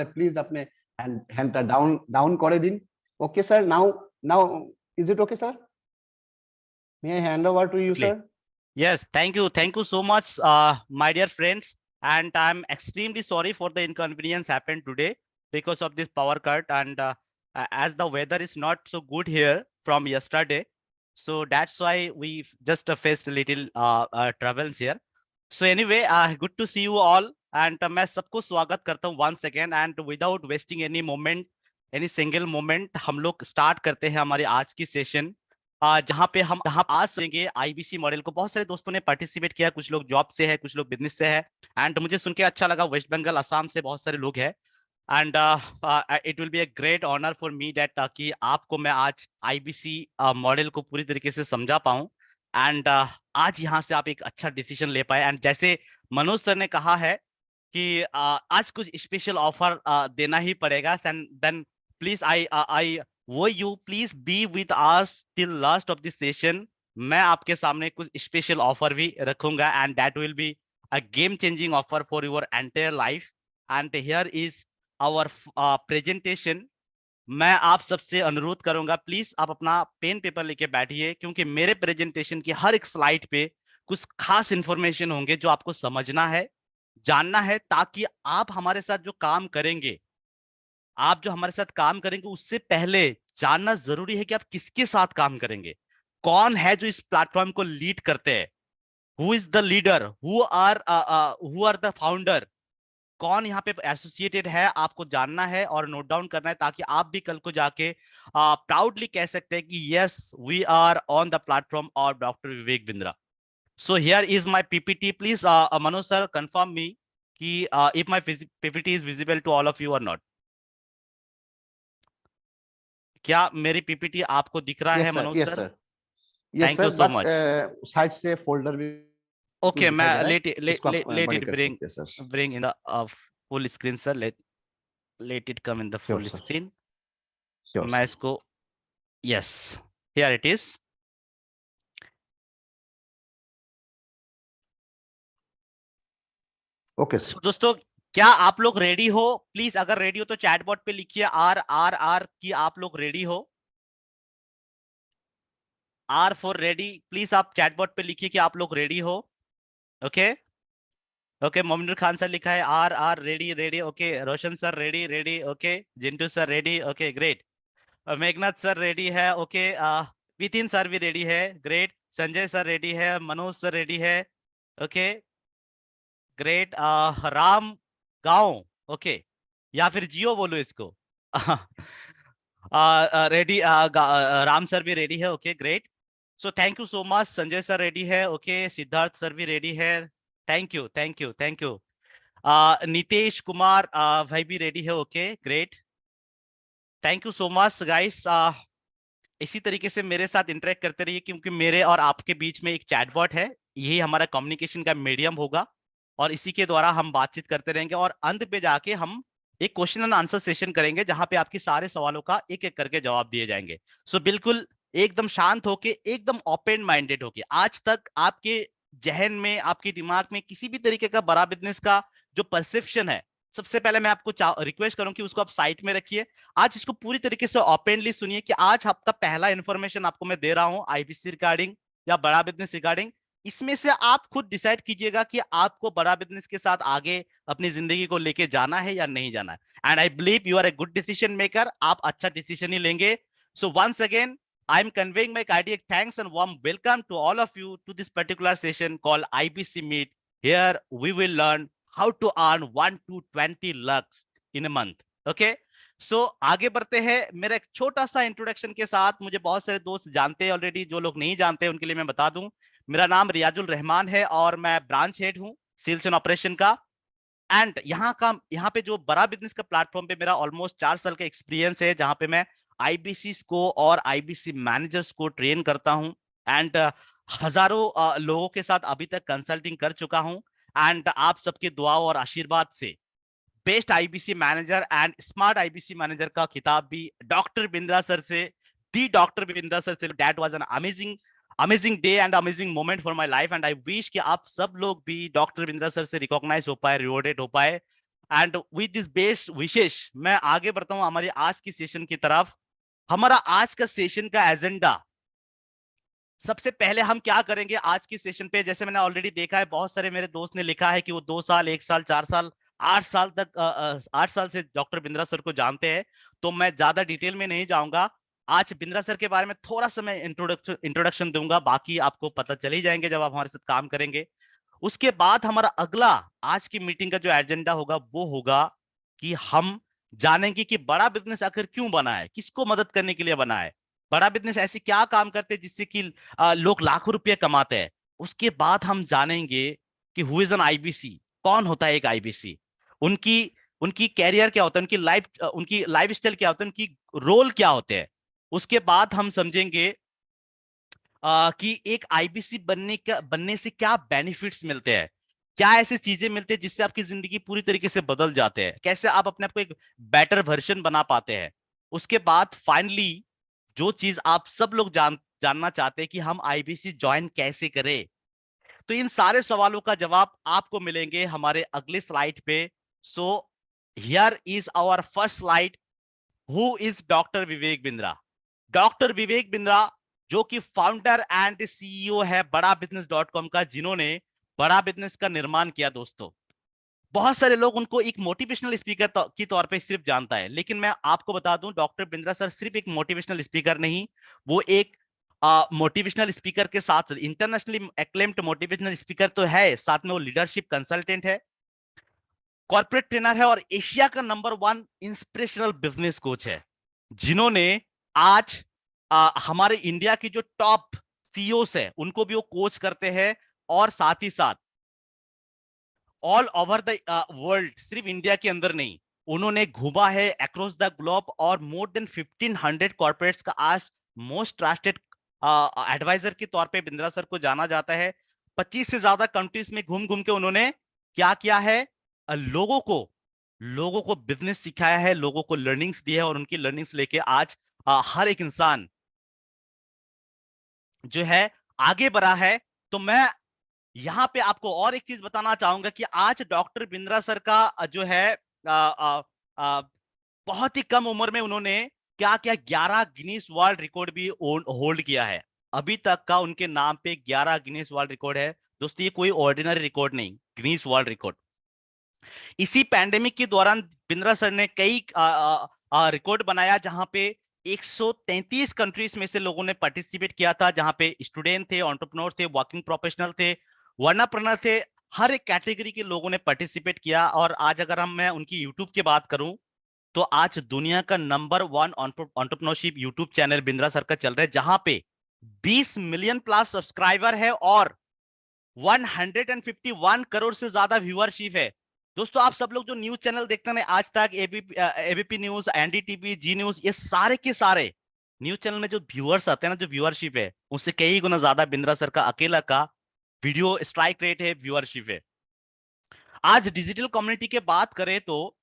Please আপনি হ্যান্ডটা down করে দিন। Okay sir, now is it okay sir? May I hand over to you sir? Yes, thank you so much, my dear friends. And I'm extremely sorry for the inconvenience happened today because of this power cut. And as the weather is not so good here from yesterday, so that's why we just faced a little troubles here. So anyway, good to see you all. And मैं सबको स्वागत करता हूँ once again. And without wasting any moment, any single moment, हम लोग start करते हैं हमारी आज की सेशन, जहाँ पे हम आज सीखेंगे आईबीसी मॉडल को। बहुत सारे दोस्तों ने पार्टिसिपेट किया, कुछ लोग जॉब से है, कुछ लोग बिजनेस से है। एंड मुझे सुन के अच्छा लगा, वेस्ट बंगाल, असम से बहुत सारे लोग हैं। And it will be a great honour for me that कि आपको मैं आज आईबीसी मॉडल को पूरी तरीके से समझा पाऊं। एंड आज यहाँ से आप एक अच्छा डिसीजन ले पाए। एंड जैसे मनोज सर ने कहा है कि आज कुछ स्पेशल ऑफर देना ही पड़ेगा। And then please I would you please be with us till last of this session. मैं आपके सामने कुछ स्पेशल ऑफर भी रखूंगा and that will be a game changing offer for your entire life. And here is our presentation. मैं आप सबसे अनुरोध करूंगा, प्लीज आप अपना पेन पेपर लेके बैठिए, क्योंकि मेरे प्रेजेंटेशन की हर एक स्लाइड पे कुछ खास इंफॉर्मेशन होंगे जो आपको समझना है, जानना है, ताकि आप हमारे साथ जो काम करेंगे, उससे पहले जानना जरूरी है कि आप किसके साथ काम करेंगे, कौन है जो इस प्लेटफॉर्म को लीड करते हैं, who is the leader, who are the founder, कौन यहाँ पे एसोसिएटेड है, आपको जानना है और नोट डाउन करना है, ताकि आप भी कल को जाके प्राउडली कह सकते हैं कि yes we are on the platform of doctor Vivek Bindra. So here is my PPT. Please Manoj sir confirm me कि if my PPT is visible to all of you और नॉट। क्या मेरी पीपीटी आपको दिख रहा है Manoj sir? Yes thank you sir, so but side से folder भी ओके, मैं दिखाई दे रहा है, इसको आप लेट बड़ी इट कर सकते हैं sir. Bring in the full screen sir. Let it come in the full sir. Screen. Sure, मैं sir. इसको yes, here it is. Okay sir. दोस्तों, क्या आप लोग रेडी हो? प्लीज अगर रेडी हो तो चैट बॉट पे लिखिए आर आर आर कि आप लोग रेडी हो। आर फॉर रेडी, प्लीज आप चैट बॉट पे लिखिए कि आप लोग रेडी हो। Okay okay, Mominur Khan sir लिखा है R R ready ready. Okay, Roshan sir ready ready. Okay, Jintu sir ready. Okay great. Meghnath sir ready है। ओके, वितिन सर भी रेडी है। ग्रेट। संजय सर रेडी है। मनोज सर रेडी है। Okay great. राम गांव, ओके, या फिर जियो बोलो इसको। रेडी, राम सर भी रेडी है। Okay great. So thank you so much. Sanjay sir ready है। ओके, सिद्धार्थ सर भी रेडी है। Thank you thank you thank you. Nitish Kumar भाई भी रेडी है। Okay great, thank you so much guys. इसी तरीके से मेरे साथ इंटरेक्ट करते रहिए, क्योंकि मेरे और आपके बीच में एक चैटबॉट है, यही हमारा कम्युनिकेशन का मीडियम होगा और इसी के द्वारा हम बातचीत करते रहेंगे। और अंत पे जाके हम एक क्वेश्चन एंड आंसर सेशन करेंगे, जहां पे आपके सारे सवालों का एक एक करके जवाब दिए जाएंगे। सो बिल्कुल एकदम शांत होके, एकदम ओपन माइंडेड होके। आज तक आपके जहन में, आपके दिमाग में किसी भी तरीके का बड़ा बिजनेस का जो परसेप्शन है, सबसे पहले मैं आपको रिक्वेस्ट करूं कि उसको आप साइट में रखिए। आज इसको पूरी तरीके से ओपनली सुनिए कि आज आपका पहला इंफॉर्मेशन आपको मैं दे रहा हूं आईबीसी रिगार्डिंग या बड़ा बिजनेस रिगार्डिंग। इसमें से आप खुद डिसाइड कीजिएगा कि आपको बड़ा बिजनेस के साथ आगे अपनी जिंदगी को लेके जाना है या नहीं जाना है। And I believe you are a good decision maker, आप अच्छा डिसीजन ही लेंगे। So once again I am conveying my cardiac thanks and warm welcome to all of you to this particular session called IBC Meet. Here we will learn how to earn 1 to 20 lakhs in a month. Okay? So आगे बढ़ते हैं मेरा एक छोटा सा introduction के साथ। मुझे बहुत सारे दोस्त जानते हैं ऑलरेडी, जो लोग नहीं जानते उनके लिए मैं बता दूं, मेरा नाम रियाजुल रहमान है और मैं ब्रांच हेड हूं सेल्स एंड ऑपरेशन का। एंड यहाँ पे जो बड़ा बिजनेस का प्लेटफॉर्म पे मेरा ऑलमोस्ट 4 साल का एक्सपीरियंस है, जहां पे मैं आईबीसी को और आईबीसी मैनेजर्स को ट्रेन करता हूं। एंड हजारों लोगों के साथ अभी तक कंसल्टिंग कर चुका हूं। एंड आप सबके दुआओं और आशीर्वाद से best IBC manager and smart IBC manager का खिताब भी डॉक्टर बिंद्रा सर से, दी डॉक्टर बिंद्रा सर से। That was an amazing day and amazing moment for my life. And I wish कि आप सब लोग भी डॉक्टर बिंद्रा सर से रिकॉग्नाइज हो पाए, रिवॉर्डेड हो पाए। एंड विद दिस बेस्ट विशेष मैं आगे बढ़ता हूं हमारी आज की सेशन की तरफ। हमारा आज का सेशन का एजेंडा, सबसे पहले हम क्या करेंगे आज की सेशन पे, जैसे मैंने ऑलरेडी देखा है बहुत सारे मेरे दोस्त ने लिखा है कि वो 2 साल, 1 साल, 4 साल, 8 साल तक 8 साल से डॉक्टर बिंद्रा सर को जानते हैं। तो मैं ज्यादा डिटेल में नहीं जाऊंगा। आज बिंद्रा सर के बारे में थोड़ा सा मैं इंट्रोडक्शन दूंगा, बाकी आपको पता चल ही जाएंगे जब आप हमारे साथ काम करेंगे। उसके बाद हमारा अगला आज की मीटिंग का जो एजेंडा होगा वो होगा कि हम जानेंगे कि बड़ा बिजनेस आखिर क्यों बना है, किसको मदद करने के लिए बना है, बड़ा बिजनेस ऐसे क्या काम करते हैं जिससे कि लोग लाखों रुपए कमाते हैं। उसके बाद हम जानेंगे कि हु इज एन आईबीसी, कौन होता है एक आईबीसी, उनकी उनकी कैरियर क्या होता है, उनकी लाइफ स्टाइल क्या होता है, उनकी रोल क्या होते हैं। उसके बाद हम समझेंगे कि एक आईबीसी बनने से क्या बेनिफिट्स मिलते हैं, क्या ऐसी चीजें मिलती है जिससे आपकी जिंदगी पूरी तरीके से बदल जाते हैं, कैसे आप अपने आप को एक बेटर वर्जन बना पाते हैं। उसके बाद फाइनली जो चीज आप सब लोग जानना चाहते हैं कि हम आईबीसी ज्वाइन कैसे करें, तो इन सारे सवालों का जवाब आपको मिलेंगे हमारे अगले स्लाइड पे। So here is our first slide. Who is doctor Vivek Bindra? Doctor Vivek Bindra जो कि फाउंडर एंड सीईओ है बड़ा बिजनेस .com का, जिन्होंने बड़ा बिजनेस का निर्माण किया। दोस्तों बहुत सारे लोग उनको एक मोटिवेशनल स्पीकर के तौर पे सिर्फ जानता है, लेकिन मैं आपको बता दूं डॉक्टर बिंद्रा सर सिर्फ एक मोटिवेशनल स्पीकर नहीं, वो एक मोटिवेशनल स्पीकर के साथ इंटरनेशनली एक्लेम्ड मोटिवेशनल स्पीकर तो है, साथ में वो लीडरशिप कंसल्टेंट है, कॉर्पोरेट ट्रेनर है और एशिया का नंबर 1 इंस्पिरेशनल बिजनेस कोच है, जिन्होंने आज हमारे इंडिया की जो टॉप सीईओस है उनको भी वो कोच करते हैं, और साथ ही साथ ऑल ओवर द वर्ल्ड, सिर्फ इंडिया के अंदर नहीं, उन्होंने घूमा है अक्रॉस द ग्लोब, और मोर देन 1500 कॉर्पोरेट्स का आज मोस्ट ट्रस्टेड एडवाइजर के तौर पे बिंद्रा सर को जाना जाता है। 25 से ज्यादा कंट्रीज में घूम घूम के उन्होंने क्या किया है, लोगों को बिजनेस सिखाया है, लोगों को लर्निंग्स दी है, और उनकी लर्निंग्स लेके आज हर एक इंसान जो है आगे बढ़ा है। तो मैं यहां पे आपको और एक चीज बताना चाहूंगा कि आज डॉक्टर बिंद्रा सर का जो है आ, आ, आ, बहुत ही कम उम्र में उन्होंने क्या क्या 11 गिनीज वर्ल्ड रिकॉर्ड भी होल्ड किया है। अभी तक का उनके नाम पे 11 गिनीज वर्ल्ड रिकॉर्ड है। दोस्तों ये कोई ऑर्डिनरी रिकॉर्ड नहीं, गिनीज वर्ल्ड रिकॉर्ड। इसी पैंडेमिक के दौरान बिंद्रा सर ने कई रिकॉर्ड बनाया, जहां पे 133 कंट्रीज में से लोगों ने पार्टिसिपेट किया था, जहां पे स्टूडेंट थे, एंटरप्रेन्योर थे, वर्किंग प्रोफेशनल थे, वर्नाप्रनर थे, हर एक कैटेगरी के लोगों ने पार्टिसिपेट किया। और आज अगर मैं उनकी यूट्यूब की बात करूं तो आज दुनिया का number 1 entrepreneurship YouTube channel Bindra sir का चल रहा है, जहां पे 20 मिलियन प्लस सब्सक्राइबर है और 151 करोड़ से ज्यादा व्यूअरशिप है। दोस्तों आप सब लोग जो न्यूज चैनल देखते हैं, आज तक, एबीपी न्यूज, एनडीटीवी, जी न्यूज, ये सारे के सारे न्यूज चैनल में जो व्यूअर्स आते हैं ना, जो व्यूअरशिप है, उससे कई गुना ज्यादा बिंद्रा सर का अकेला का वीडियो स्ट्राइक रेट है, व्यूअरशिप है। आज डिजिटल कम्युनिटी की बात करें तो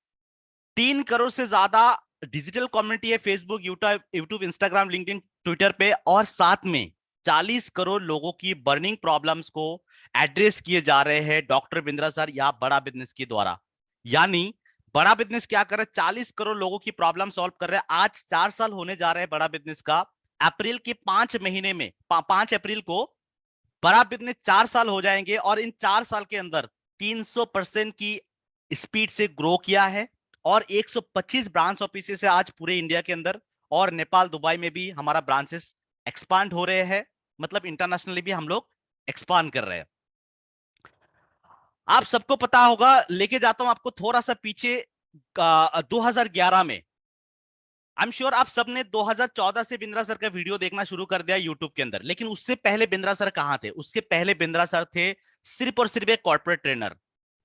3 करोड़ से ज्यादा डिजिटल कम्युनिटी है Facebook, YouTube, Instagram, LinkedIn, Twitter पे, और साथ में 40 करोड़ लोगों की बर्निंग प्रॉब्लम्स को एड्रेस किए जा रहे हैं डॉक्टर बिंद्रा सर या बड़ा बिजनेस के द्वारा। यानी बड़ा बिजनेस क्या कर रहा है, 40 करोड़ लोगों की प्रॉब्लम सॉल्व कर रहे हैं। आज 4 साल होने जा रहे हैं बड़ा बिजनेस का। अप्रैल के 5 महीने में 5 अप्रैल को बड़ा बिजनेस 4 साल हो जाएंगे, और इन 4 साल के अंदर 300% की स्पीड से ग्रो किया है, और 125 ब्रांच ऑफिसेस है आज पूरे इंडिया के अंदर, और नेपाल, दुबई में भी हमारा ब्रांचेस एक्सपांड हो रहे हैं, मतलब इंटरनेशनली भी हम लोग एक्सपांड कर रहे हैं। आप सबको पता होगा, लेके जाता हूं आपको थोड़ा सा पीछे, 2011 में, आई एम श्योर आप सबने 2014 से बिंद्रा सर का वीडियो देखना शुरू कर दिया यूट्यूब के अंदर, लेकिन उससे पहले बिंद्रा सर कहां थे? उसके पहले बिंद्रा सर थे सिर्फ और सिर्फ एक कॉर्पोरेट ट्रेनर।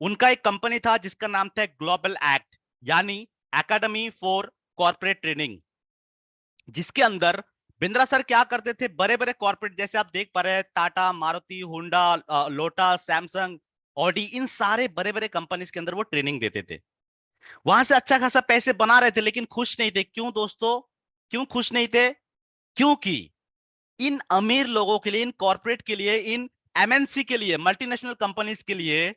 उनका एक कंपनी था जिसका नाम था ग्लोबल एक्ट, यानी एकेडमी फॉर कॉर्पोरेट ट्रेनिंग, जिसके अंदर बिंद्रा सर क्या करते थे, बड़े बड़े कॉर्पोरेट जैसे आप देख पा रहे हैं, Tata, Maruti, Honda, Lotus, Samsung, Audi, इन सारे बड़े बड़े कंपनीज के अंदर वो ट्रेनिंग देते थे। वहां से अच्छा खासा पैसे बना रहे थे, लेकिन खुश नहीं थे। क्यों दोस्तों, क्यों खुश नहीं थे? क्योंकि इन अमीर लोगों के लिए, इन कॉर्पोरेट के लिए, इन एमएनसी के लिए, मल्टीनेशनल कंपनीज के लिए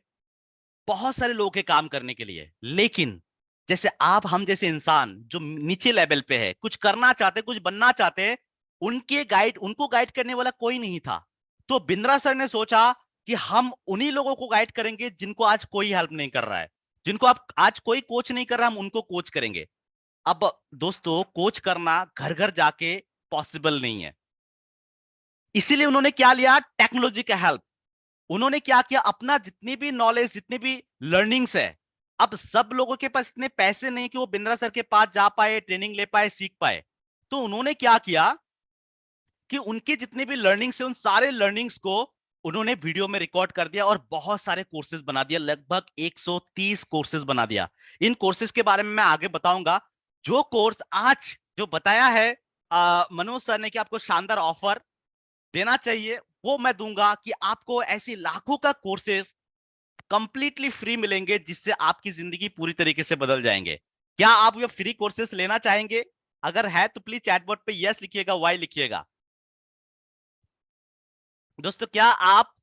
बहुत सारे लोगों के काम करने के लिए, लेकिन जैसे आप हम जैसे इंसान जो नीचे लेवल पे है, कुछ करना चाहते, कुछ बनना चाहते, उनको गाइड करने वाला कोई नहीं था। तो बिंद्रा सर ने सोचा कि हम उन्हीं लोगों को गाइड करेंगे जिनको आज कोई हेल्प नहीं कर रहा है, जिनको आप आज कोई कोच नहीं कर रहा, हम उनको कोच करेंगे। अब दोस्तों, कोच करना घर घर जाके पॉसिबल नहीं है, इसीलिए उन्होंने क्या लिया, टेक्नोलॉजी का हेल्प। उन्होंने क्या किया, अपना जितनी भी नॉलेज, जितनी भी लर्निंग्स है, अब सब लोगों के पास इतने पैसे नहीं कि वो बिंद्रा सर के पास जा पाए, ट्रेनिंग ले पाए, सीख पाए। तो उन्होंने क्या किया कि उनके जितने भी लर्निंग्स है, उन सारे लर्निंग्स को उन्होंने वीडियो में रिकॉर्ड कर दिया और बहुत सारे कोर्सेज बना दिया, लगभग 130 कोर्सेज बना दिया। इन कोर्सेज के बारे में मैं आगे बताऊंगा। जो कोर्स आज जो बताया है मनोज सर ने कि आपको शानदार ऑफर देना चाहिए, वो मैं दूंगा कि आपको ऐसी लाखों का कोर्सेज कंप्लीटली फ्री मिलेंगे, जिससे आपकी जिंदगी पूरी तरीके से बदल जाएंगे। क्या आप ये फ्री कोर्सेज लेना चाहेंगे? अगर है तो प्लीज चैटबॉट पे यस लिखिएगा, वाई लिखिएगा। दोस्तों, क्या आप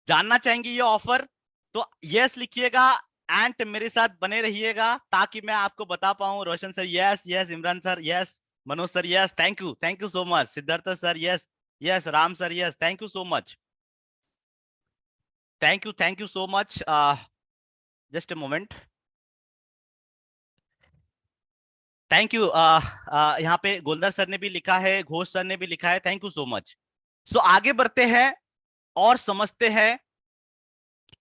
जानना चाहेंगे ये ऑफर? तो यस लिखिएगा एंड मेरे साथ बने रहिएगा ताकि मैं आपको बता पाऊं। Roshan sir yes yes, Imran sir yes, Manoj sir yes, thank you so much, Siddharth sir yes yes, Ram sir yes, thank you so much, thank you so much. Just a moment, thank you. यहाँ पे गोलदार सर ने भी लिखा है, घोष सर ने भी लिखा है, थैंक यू सो मच। सो आगे बढ़ते हैं और समझते हैं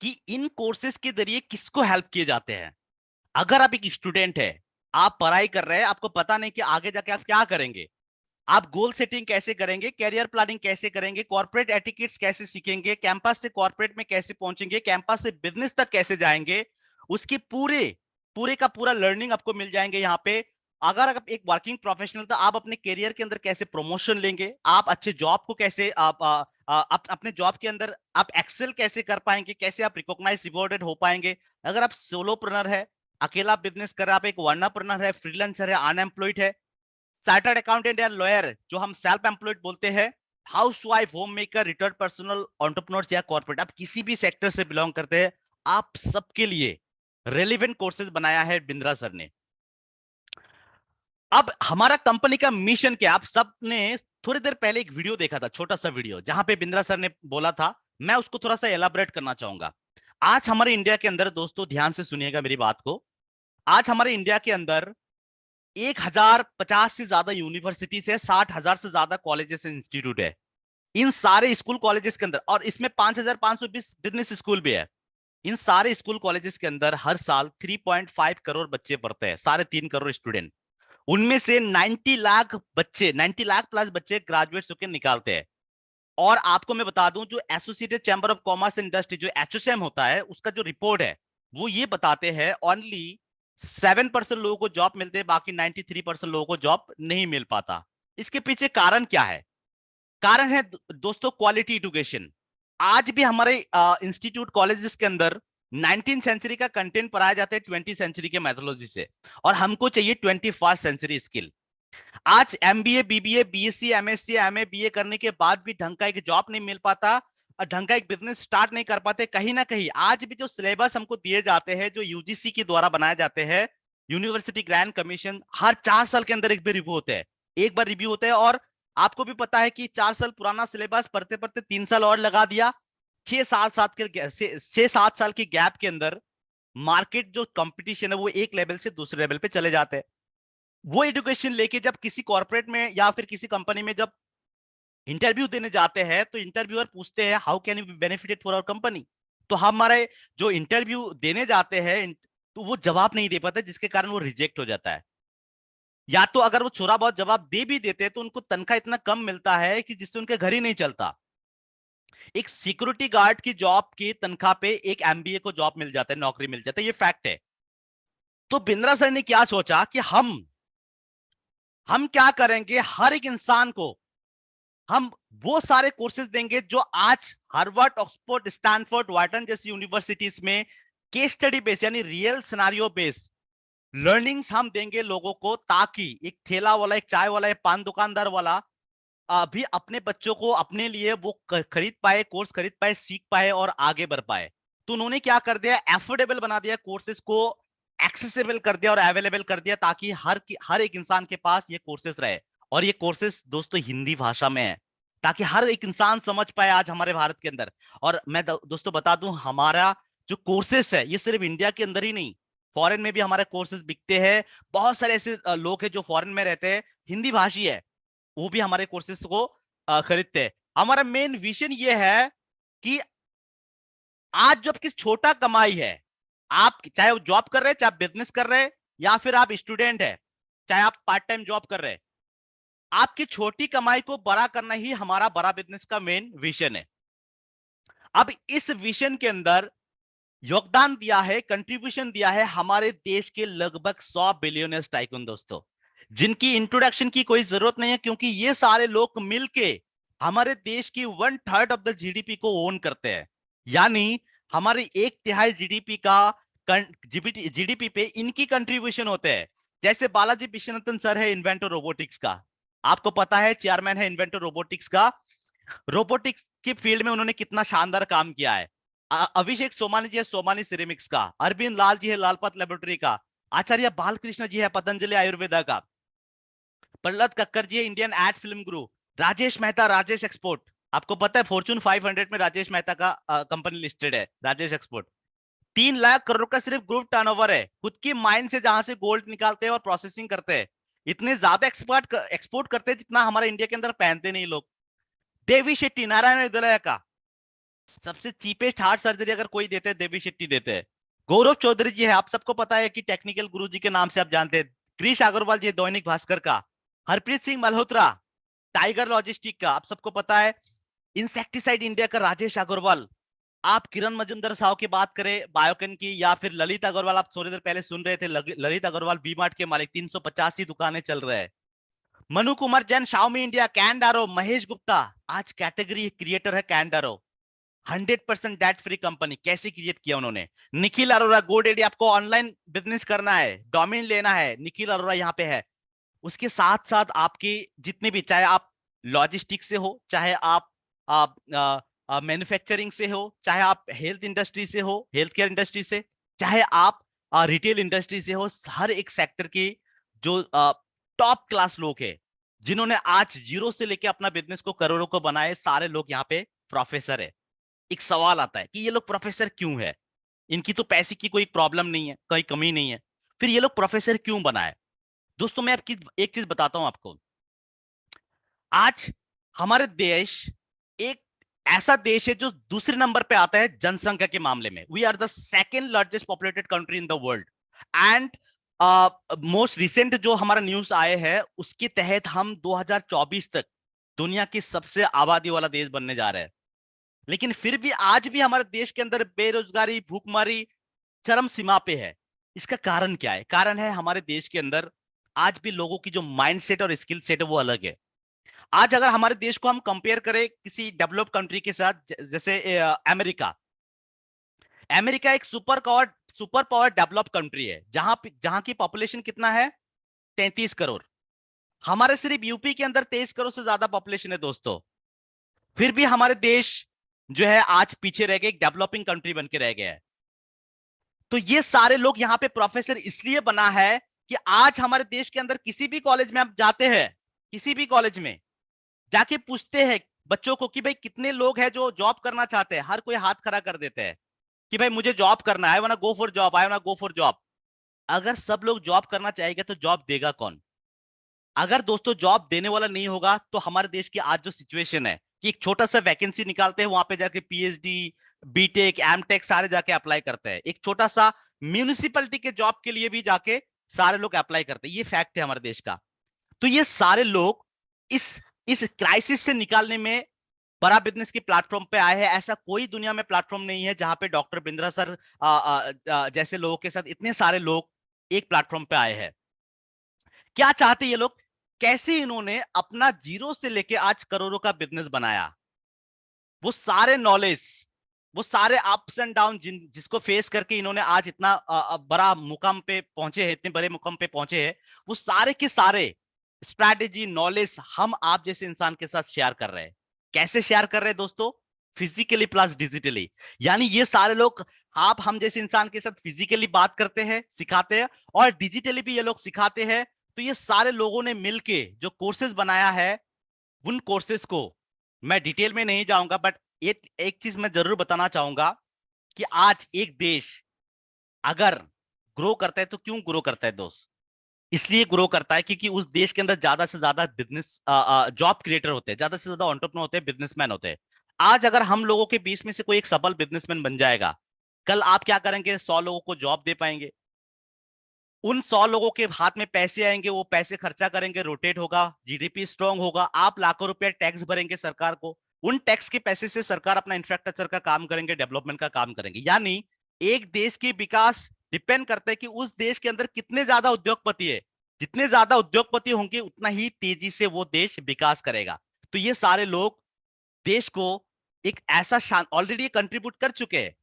कि इन कोर्सेज के जरिए किसको हेल्प किए जाते हैं। अगर आप एक स्टूडेंट है, आप पढ़ाई कर रहे हैं, आपको पता नहीं कि आगे जाके आप क्या करेंगे, आप गोल सेटिंग कैसे करेंगे, कैरियर प्लानिंग कैसे करेंगे, कॉर्पोरेट एटिकेट्स कैसे सीखेंगे, कैंपस से कॉर्पोरेट में कैसे पहुंचेंगे, कैंपस से बिजनेस तक कैसे जाएंगे, उसके पूरे पूरे का पूरा लर्निंग आपको मिल जाएंगे यहाँ पे। अगर आप एक वर्किंग प्रोफेशनल, तो आप अपने करियर के अंदर कैसे प्रमोशन लेंगे, आप अच्छे जॉब को कैसे आप अपने जॉब के अंदर आप एक्सेल कैसे कर पाएंगे, कैसे आप रिकॉग्नाइज रिवॉर्डेड हो पाएंगे। अगर आप सोलोप्रेन्योर है, अकेला बिजनेस कर रहे हैं, आप एक वर्नाप्रेन्योर है, फ्रीलांसर है, अनएम्प्लॉयड है, चार्टर्ड अकाउंटेंट या लॉयर जो हम सेल्फ एम्प्लॉयड बोलते हैं, house wife, home maker, retired personal, entrepreneurs या कॉर्पोरेट, आप किसी भी सेक्टर से बिलोंग करते हैं, आप सबके लिए रेलिवेंट कोर्सेज बनाया है बिंद्रा सर ने। अब हमारा कंपनी का मिशन क्या, आप सब ने थोड़ी देर पहले एक वीडियो देखा था, छोटा सा वीडियो, जहां पे बिंद्रा सर ने बोला था, मैं उसको थोड़ा सा एलाबरेट करना चाहूंगा। आज हमारे इंडिया के अंदर, दोस्तों ध्यान से सुनिएगा मेरी बात को, आज हमारे इंडिया के अंदर 1050 से ज्यादा यूनिवर्सिटीज है, 60,000 से ज्यादा कॉलेजेस इंस्टीट्यूट है। इन सारे स्कूल कॉलेजेस के अंदर, और इसमें 5,520 बिजनेस स्कूल भी है, इन सारे स्कूल कॉलेजेस के अंदर हर साल 3.5 करोड़ बच्चे पढ़ते हैं, 3.5 करोड़ स्टूडेंट। उनमें से 90 लाख बच्चे, 90 लाख प्लस बच्चे ग्रेजुएट होकर निकालते हैं। और आपको मैं बता दूं, जो associated chamber of commerce and industry, जो एचओसीएम होता है, उसका जो रिपोर्ट है, वो ये बताते हैं ओनली 7% लोगों को जॉब मिलते हैं, बाकी 93% लोगों को जॉब नहीं मिल पाता। इसके पीछे कारण क्या है? कारण है दोस्तों क्वालिटी एजुकेशन। आज भी हमारे इंस्टीट्यूट कॉलेजेस के अंदर 19वीं सेंचुरी का कंटेंट पढ़ाया जाता है 20वीं सेंचुरी के मेथोडोलॉजी से, और हमको चाहिए 21st सेंचुरी स्किल। आज MBA, BBA, BSc, MSc, MA, BA करने के बाद भी ढंग का एक जॉब नहीं मिल पाता, और ढंग का एक बिजनेस स्टार्ट नहीं कर पाते। कहीं ना कहीं आज भी जो सिलेबस हमको दिए जाते हैं, जो यूजीसी के द्वारा बनाए जाते हैं, यूनिवर्सिटी ग्रांट कमीशन, हर 4 साल के अंदर एक बार रिव्यू होते हैं, एक बार रिव्यू होते हैं। और आपको भी पता है कि 4 साल पुराना सिलेबस पढ़ते पढ़ते 3 साल और लगा दिया, 6-7 साल के गैप के अंदर मार्केट जो कंपटीशन है वो एक लेवल से दूसरे लेवल पे चले जाते हैं। वो एजुकेशन लेके जब किसी कॉर्पोरेट में या फिर किसी कंपनी में जब इंटरव्यू देने जाते हैं, तो इंटरव्यूअर पूछते हैं how can you be benefited for our company. तो हमारे जो इंटरव्यू देने जाते हैं, तो वो जवाब नहीं दे पाते, जिसके कारण वो रिजेक्ट हो जाता है। या तो अगर वो थोड़ा बहुत जवाब दे भी देते हैं, तो उनको तनख्वाह इतना कम मिलता है कि जिससे उनके घर ही नहीं चलता। एक सिक्योरिटी गार्ड की जॉब की तनख्वाह पे एक एमबीए को जॉब मिल जाता है, नौकरी मिल जाता है, ये फैक्ट है। तो बिंद्रा सर ने क्या सोचा कि हम क्या करेंगे, हर एक इंसान को हम वो सारे कोर्सेज देंगे जो आज हार्वर्ड, ऑक्सफोर्ड, स्टैनफोर्ड, वाटन जैसी यूनिवर्सिटीज में केस स्टडी बेस यानी रियल सिनारियो बेस लर्निंग्स हम देंगे लोगों को, ताकि एक ठेला वाला, एक चाय वाला, एक पान दुकानदार वाला भी अपने बच्चों को अपने लिए वो खरीद पाए, कोर्स खरीद पाए, सीख पाए और आगे बढ़ पाए। तो उन्होंने क्या कर दिया, एफोर्डेबल बना दिया, कोर्सेज को एक्सेसिबल कर दिया और अवेलेबल कर दिया, ताकि हर एक इंसान के पास ये कोर्सेज रहे। और ये कोर्सेज दोस्तों हिंदी भाषा में है, ताकि हर एक इंसान समझ पाए आज हमारे भारत के अंदर। और मैं दोस्तों बता दूं, हमारा जो कोर्सेज है ये सिर्फ इंडिया के अंदर ही नहीं, फॉरेन में भी हमारे कोर्सेज बिकते हैं। बहुत सारे ऐसे लोग हैं जो फॉरेन में रहते हैं, हिंदी भाषी है, वो भी हमारे कोर्सेज को खरीदते हैं। हमारा मेन विजन ये है कि आज जो आपकी छोटा कमाई है, आप चाहे वो जॉब कर रहे हैं, चाहे बिजनेस कर रहे हैं, या फिर आप स्टूडेंट है, चाहे आप पार्ट टाइम जॉब कर रहे हैं, आपकी छोटी कमाई को बड़ा करना ही हमारा बड़ा बिजनेस का मेन विजन है। अब इस विजन के अंदर योगदान दिया है, कंट्रीब्यूशन दिया है हमारे देश के लगभग 100 बिलियनर्स टाइकून दोस्तों, जिनकी इंट्रोडक्शन की कोई जरूरत नहीं है, क्योंकि ये सारे लोग मिलके हमारे देश की 1/3 ऑफ द जीडीपी को ओन करते हैं। यानी हमारी 1/3 जीडीपी का जीडीपी पे इनकी कंट्रीब्यूशन होते हैं। जैसे बालाजी विश्वनाथन सर है इन्वेंटर रोबोटिक्स का, आपको पता है, चेयरमैन है इन्वेंटर रोबोटिक्स का। रोबोटिक्स की फील्ड में उन्होंने कितना शानदार काम किया है। अभिषेक सोमानी जी है सोमानी सिरेमिक्स का, अरविंद लाल जी है लालपत लेबोरेटरी का, आचार्य बालकृष्ण जी है पतंजलि आयुर्वेदा का, प्रहलाद कक्कर जी है इंडियन एड फिल्म गुरु, राजेश मेहता राजेश एक्सपोर्ट, आपको पता है फॉर्च्यून 500 में राजेश मेहता का कंपनी लिस्टेड है राजेश एक्सपोर्ट। 3 लाख करोड़ का सिर्फ ग्रुप टर्नओवर है, खुद की माइन से जहां से गोल्ड निकालते हैं और प्रोसेसिंग करते हैं। इतने ज्यादा एक्सपोर्ट करते हैं जितना हमारे इंडिया के अंदर पहनते नहीं लोग। देवी शेट्टी नारायण हृदय का सबसे चीपेस्ट हार्ट सर्जरी अगर कोई देते हैं, देवी शेट्टी देते हैं। गौरव चौधरी जी है, आप सबको पता है कि टेक्निकल गुरु जी के नाम से आप जानते हैं। क्रिश अग्रवाल जी दैनिक भास्कर का, हरप्रीत सिंह मल्होत्रा टाइगर लॉजिस्टिक का, आप सबको पता है। इंसेक्टिसाइड इंडिया का राजेश अग्रवाल। आप किरण मजुमदार साहब की बात करें बायोकन की, या फिर ललित अग्रवाल, आप थोड़ी देर पहले सुन रहे थे, ललित अग्रवाल वी मार्ट के मालिक, 385 दुकानें चल रहे हैं। मनु कुमार जैन शाओमी इंडिया, कैंडारो, महेश गुप्ता आज कैटेगरी क्रिएटर है कैंडारो, 100% डेट फ्री कंपनी, कैसे क्रिएट किया उन्होंने। निखिल अरोरा गोडेडी, आपको ऑनलाइन बिजनेस करना है, डोमेन लेना है, निखिल अरोरा यहाँ पे है। उसके साथ साथ आपके जितने भी, चाहे आप लॉजिस्टिक्स से हो, चाहे आप मैन्युफैक्चरिंग से हो, चाहे आप हेल्थ इंडस्ट्री से हो, हेल्थ केयर इंडस्ट्री से, चाहे आप रिटेल इंडस्ट्री से हो, हर एक सेक्टर की जो टॉप क्लास लोग हैं, जिन्होंने आज जीरो से लेके अपना बिजनेस को करोड़ों को बनाए, सारे लोग यहाँ पे प्रोफेसर है। एक सवाल आता है कि ये लोग प्रोफेसर क्यों है? इनकी तो पैसे की कोई प्रॉब्लम नहीं है, कोई कमी नहीं है, फिर ये लोग प्रोफेसर क्यों बनाए? दोस्तों मैं आपकी एक चीज बताता हूं आपको। आज हमारे देश एक ऐसा देश है जो दूसरे नंबर पे आता है जनसंख्या के मामले में। We are the second largest populated country in the world. And most recent जो हमारा न्यूज आए हैं उसके तहत हम 2024 तक दुनिया की सबसे आबादी वाला देश बनने जा रहे हैं। लेकिन फिर भी आज भी हमारे देश के अंदर बेरोजगारी, भूखमरी चरम सीमा पे है। इसका कारण क्या है? कारण है हमारे देश के अंदर आज भी लोगों की जो माइंडसेट और स्किल सेट है वो अलग है। आज अगर हमारे देश को हम कंपेयर करें किसी डेवलप कंट्री के साथ, जैसे अमेरिका। अमेरिका एक सुपर पावर डेवलप कंट्री है, जहां की पॉपुलेशन कितना है? 33 करोड़। हमारे सिर्फ यूपी के अंदर 23 करोड़ से ज्यादा पॉपुलेशन है दोस्तों। फिर भी हमारे देश जो है आज पीछे रह गए, एक डेवलपिंग कंट्री बन के रह गया है। तो ये सारे लोग यहाँ पे प्रोफेसर इसलिए बना है कि आज हमारे देश के अंदर किसी भी कॉलेज में आप जाते हैं, किसी भी कॉलेज में जाके पूछते हैं बच्चों को कि भाई कितने लोग हैं जो जॉब करना चाहते हैं, हर कोई हाथ खड़ा कर देते हैं कि भाई मुझे जॉब करना है, वरना go for job, I want go for job. अगर सब लोग जॉब करना चाहेंगे तो जॉब देगा कौन? अगर दोस्तों जॉब देने वाला नहीं होगा तो हमारे देश की आज जो सिचुएशन है कि एक छोटा सा वैकेंसी निकालते हैं, वहां पे जाके पीएचडी, बीटेक, एमटेक सारे जाके अप्लाई करते हैं। एक छोटा सा म्यूनिसिपैलिटी के जॉब के लिए भी जाके सारे लोग अप्लाई करते हैं। ये फैक्ट है हमारे देश का। तो ये सारे लोग इस क्राइसिस से निकालने में बड़ा बिजनेस की प्लेटफॉर्म पे आए हैं। ऐसा कोई दुनिया में प्लेटफॉर्म नहीं है जहां पे डॉक्टर बिंद्रा सर जैसे लोगों के साथ इतने सारे लोग एक प्लेटफॉर्म पे आए हैं। क्या चाहते ये लोग? कैसे इन्होंने अपना जीरो से लेके आज करोड़ों का बिजनेस बनाया? वो सारे नॉलेज, वो सारे अप्स एंड डाउन जिसको फेस करके इन्होंने आज इतना बड़ा मुकाम पे पहुंचे हैं, इतने बड़े मुकाम पे पहुंचे हैं, वो सारे के सारे स्ट्रैटेजी, नॉलेज हम आप जैसे इंसान के साथ शेयर कर रहे हैं। कैसे शेयर कर रहे हैं दोस्तों? Physically plus digitally. यानी ये सारे लोग आप हम जैसे इंसान के साथ फिजिकली बात करते हैं, सिखाते हैं, और डिजिटली भी ये लोग सिखाते हैं। तो ये सारे लोगों ने मिलके जो कोर्सेज बनाया है, उन कोर्सेज को मैं डिटेल में नहीं जाऊंगा, बट एक चीज मैं जरूर बताना चाहूंगा कि आज एक देश अगर ग्रो करता है तो क्यों ग्रो करता है दोस्त? इसलिए ग्रो करता है क्योंकि उस देश के अंदर ज्यादा से ज्यादा बिजनेस जॉब क्रिएटर होते हैं, ज्यादा से ज्यादा एंटरप्रेन्योर होते हैं, बिजनेसमैन होते हैं। आज अगर हम लोगों के बीच में से कोई एक सफल बिजनेसमैन बन जाएगा, कल आप क्या करेंगे? 100 लोगों को जॉब दे पाएंगे। उन 100 लोगों के हाथ में पैसे आएंगे, वो पैसे खर्चा करेंगे, रोटेट होगा, जीडीपी स्ट्रांग होगा, आप लाखों रुपया टैक्स भरेंगे सरकार को, उन टैक्स के पैसे से सरकार अपना इंफ्रास्ट्रक्चर का काम करेंगे, डेवलपमेंट का काम करेंगे। यानी एक देश की विकास डिपेंड करता है कि उस देश के अंदर कितने ज्यादा उद्योगपति है। जितने ज्यादा उद्योगपति होंगे उतना ही तेजी से वो देश विकास करेगा। तो ये सारे लोग देश को एक ऐसा शान ऑलरेडी कंट्रीब्यूट कर चुके हैं,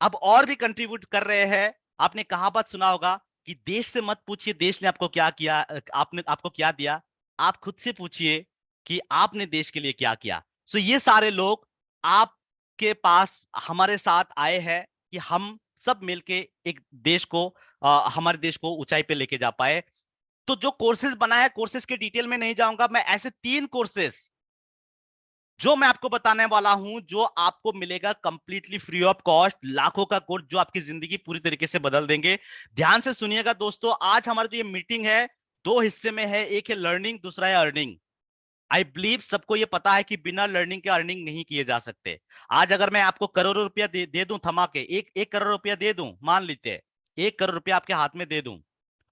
अब और भी कंट्रीब्यूट कर रहे हैं। आपने कहावत सुना होगा कि देश से मत पूछिए देश ने आपको क्या किया, आपने आपको क्या दिया, आप खुद से पूछिए कि आपने देश के लिए क्या किया। सो ये सारे लोग आपके पास हमारे साथ आए हैं कि हम सब मिलके एक देश को हमारे देश को ऊंचाई पे लेके जा पाए। तो जो कोर्सेज बनाया, कोर्सेज के डिटेल में नहीं जाऊंगा मैं। ऐसे 3 कोर्सेज जो मैं आपको बताने वाला हूं, जो आपको मिलेगा कंप्लीटली फ्री ऑफ कॉस्ट, लाखों का कोर्स जो आपकी जिंदगी पूरी तरीके से बदल देंगे। ध्यान से सुनिएगा दोस्तों, आज हमारा जो ये मीटिंग है 2 हिस्से में है, एक है लर्निंग, दूसरा है अर्निंग। आई बिलीव सबको ये पता है कि बिना लर्निंग के अर्निंग नहीं किए जा सकते। आज अगर मैं आपको करोड़ों रुपया दे दूं थमा के, एक करोड़ रुपया दे दूं, मान लीजिए 1 करोड़ रुपया आपके हाथ में दे दूं,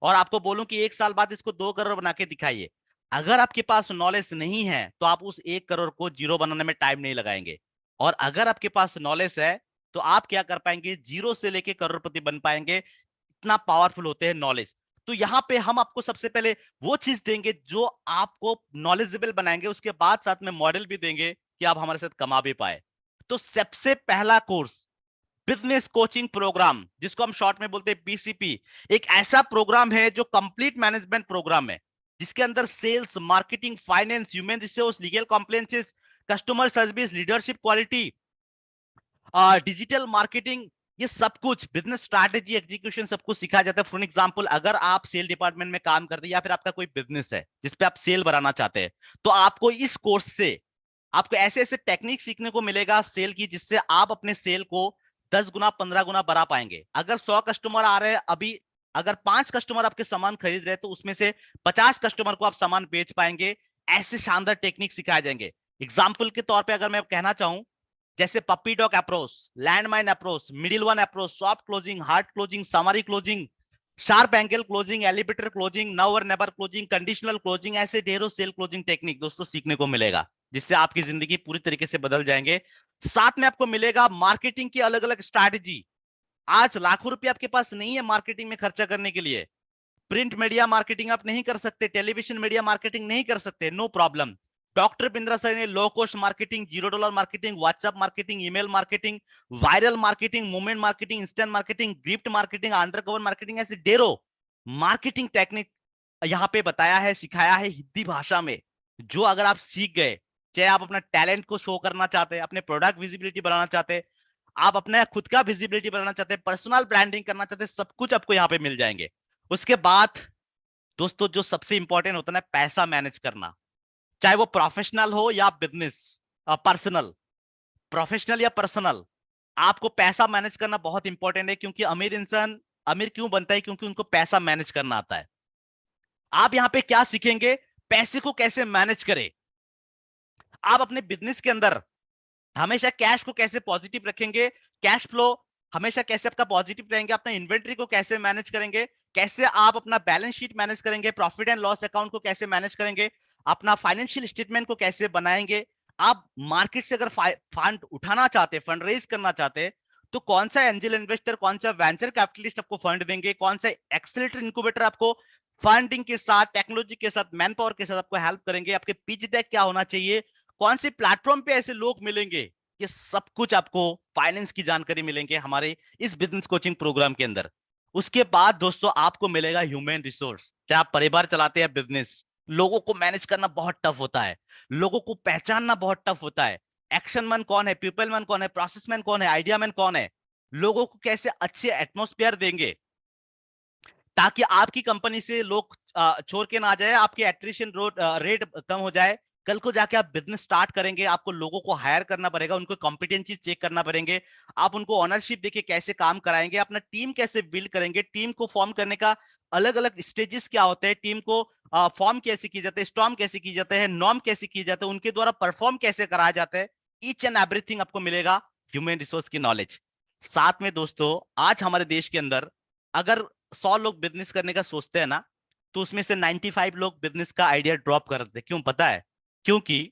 और आपको बोलूं कि 1 साल बाद इसको 2 करोड़ बना के दिखाइए, अगर आपके पास नॉलेज नहीं है तो आप उस 1 करोड़ को जीरो बनाने में टाइम नहीं लगाएंगे। और अगर आपके पास नॉलेज है तो आप क्या कर पाएंगे? जीरो से लेके करोड़पति बन पाएंगे। इतना पावरफुल होते हैं नॉलेज। तो यहाँ पे हम आपको सबसे पहले वो चीज देंगे जो आपको नॉलेजेबल बनाएंगे, उसके बाद साथ में मॉडल भी देंगे कि आप हमारे साथ कमा भी पाए। तो सबसे पहला कोर्स बिजनेस कोचिंग प्रोग्राम, जिसको हम शॉर्ट में बोलते हैं बीसीपी, एक ऐसा प्रोग्राम है जो कंप्लीट मैनेजमेंट प्रोग्राम है, जिसके अंदर sales, marketing, finance, human resource, legal compliances, customer service, leadership quality, digital marketing, ये सब कुछ, बिजनेस स्ट्रैटेजी, एग्जीक्यूशन, सब कुछ सिखाया जाता है। फॉर एग्जांपल, अगर आप सेल डिपार्टमेंट में काम करते हैं या फिर आपका कोई बिजनेस है जिसपे आप सेल बढ़ाना चाहते हैं, तो आपको इस कोर्स से आपको ऐसे ऐसे टेक्निक सीखने को मिलेगा सेल की, जिससे आप अपने सेल को 10 गुना 15 गुना बढ़ा पाएंगे। अगर 100 कस्टमर आ रहे हैं अभी, अगर 5 कस्टमर आपके सामान खरीद रहे हैं तो उसमें से 50 कस्टमर को आप सामान बेच पाएंगे। ऐसे शानदार टेक्निक सिखाए जाएंगे। एग्जाम्पल के तौर पर अगर मैं कहना चाहूं, जैसे puppy dog approach, landmine approach, middle one approach, soft closing, hard closing, summary closing, sharp angle closing, elevator closing, now और नेवर क्लोजिंग, कंडीशनल क्लोजिंग, ऐसे ढेरों सेल क्लोजिंग टेक्निक दोस्तों सीखने को मिलेगा, जिससे आपकी जिंदगी पूरी तरीके से बदल जाएंगे। साथ में आपको मिलेगा मार्केटिंग की अलग अलग स्ट्रैटेजी। आज लाखों रुपए आपके पास नहीं है मार्केटिंग में खर्चा करने के लिए, प्रिंट मीडिया मार्केटिंग आप नहीं कर सकते, टेलीविजन मीडिया मार्केटिंग नहीं कर सकते, no problem. Doctor Bindra sir ने low cost marketing, $0 marketing, WhatsApp marketing, email marketing, viral marketing, movement marketing, instant marketing, gift marketing, undercover marketing, ऐसे ढेरों मार्केटिंग टेक्निक यहाँ पे बताया है, सिखाया है हिंदी भाषा में, जो अगर आप सीख गए, चाहे आप अपना टैलेंट को शो करना चाहते हैं, अपने प्रोडक्ट विजिबिलिटी बनाना चाहते हैं, आप अपने खुद का विजिबिलिटी बनाना चाहते हैं, पर्सनल ब्रांडिंग करना चाहते हैं, सब कुछ आपको यहाँ पे मिल जाएंगे। उसके बाद दोस्तों जो सबसे इंपॉर्टेंट होता है ना, पैसा मैनेज करना, चाहे वो प्रोफेशनल हो या बिजनेस पर्सनल, प्रोफेशनल या पर्सनल, आपको पैसा मैनेज करना बहुत इंपॉर्टेंट है। क्योंकि अमीर इंसान अमीर क्यों बनता है? क्योंकि उनको पैसा मैनेज करना आता है। आप यहाँ पे क्या सीखेंगे? पैसे को कैसे मैनेज करें, आप अपने बिजनेस के अंदर हमेशा कैश को कैसे पॉजिटिव रखेंगे, कैश फ्लो हमेशा कैसे आपका पॉजिटिव रहेंगे, अपना इन्वेंट्री को कैसे मैनेज करेंगे, कैसे आप अपना बैलेंस शीट मैनेज करेंगे, प्रॉफिट एंड लॉस अकाउंट को कैसे मैनेज करेंगे, अपना फाइनेंशियल स्टेटमेंट को कैसे बनाएंगे। आप मार्केट से अगर फंड उठाना चाहते हैं, फंड रेज करना चाहते हैं, तो कौन सा एंजल इन्वेस्टर, कौन सा वेंचर कैपिटलिस्ट आपको फंड देंगे, कौन सा एक्सेलरेटर इनक्यूबेटर आपको फंडिंग के साथ, टेक्नोलॉजी के साथ, मैन पावर के साथ आपको हेल्प करेंगे, आपके पिच डेक क्या होना चाहिए, कौन से प्लेटफॉर्म पे ऐसे लोग मिलेंगे, ये सब कुछ आपको फाइनेंस की जानकारी मिलेंगे हमारे इस बिजनेस कोचिंग प्रोग्राम के अंदर। उसके बाद दोस्तों आपको मिलेगा ह्यूमन रिसोर्स। चाहे आप परिवार चलाते हैं, बिजनेस, लोगों को मैनेज करना बहुत टफ होता है, लोगों को पहचानना बहुत टफ होता है, एक्शन मैन कौन है, पीपल मैन कौन है, प्रोसेस मैन कौन है, आइडिया मैन कौन है, लोगों को कैसे अच्छे एटमॉस्फेयर देंगे ताकि आपकी कंपनी से लोग छोड़ के ना जाए, आपके एट्रिशन रेट कम हो जाए। कल को जाके आप बिजनेस स्टार्ट करेंगे, आपको लोगों को हायर करना पड़ेगा, उनको कॉम्पिटेंसी चेक करना पड़ेंगे, आप उनको ऑनरशिप देके कैसे काम कराएंगे, अपना टीम कैसे बिल्ड करेंगे, टीम को फॉर्म करने का अलग अलग स्टेजेस क्या होते हैं, टीम को फॉर्म कैसे किए जाते हैं, स्टॉर्म कैसे किए जाते हैं, नॉर्म कैसे किए जाते हैं, उनके द्वारा परफॉर्म कैसे कराया जाता है, ईच एंड एवरीथिंग आपको मिलेगा ह्यूमन रिसोर्स की नॉलेज। साथ में दोस्तों आज हमारे देश के अंदर अगर 100 लोग बिजनेस करने का सोचते हैं ना, तो उसमें से 95 लोग बिजनेस का आइडिया ड्रॉप कर देते हैं। क्यों पता है? क्योंकि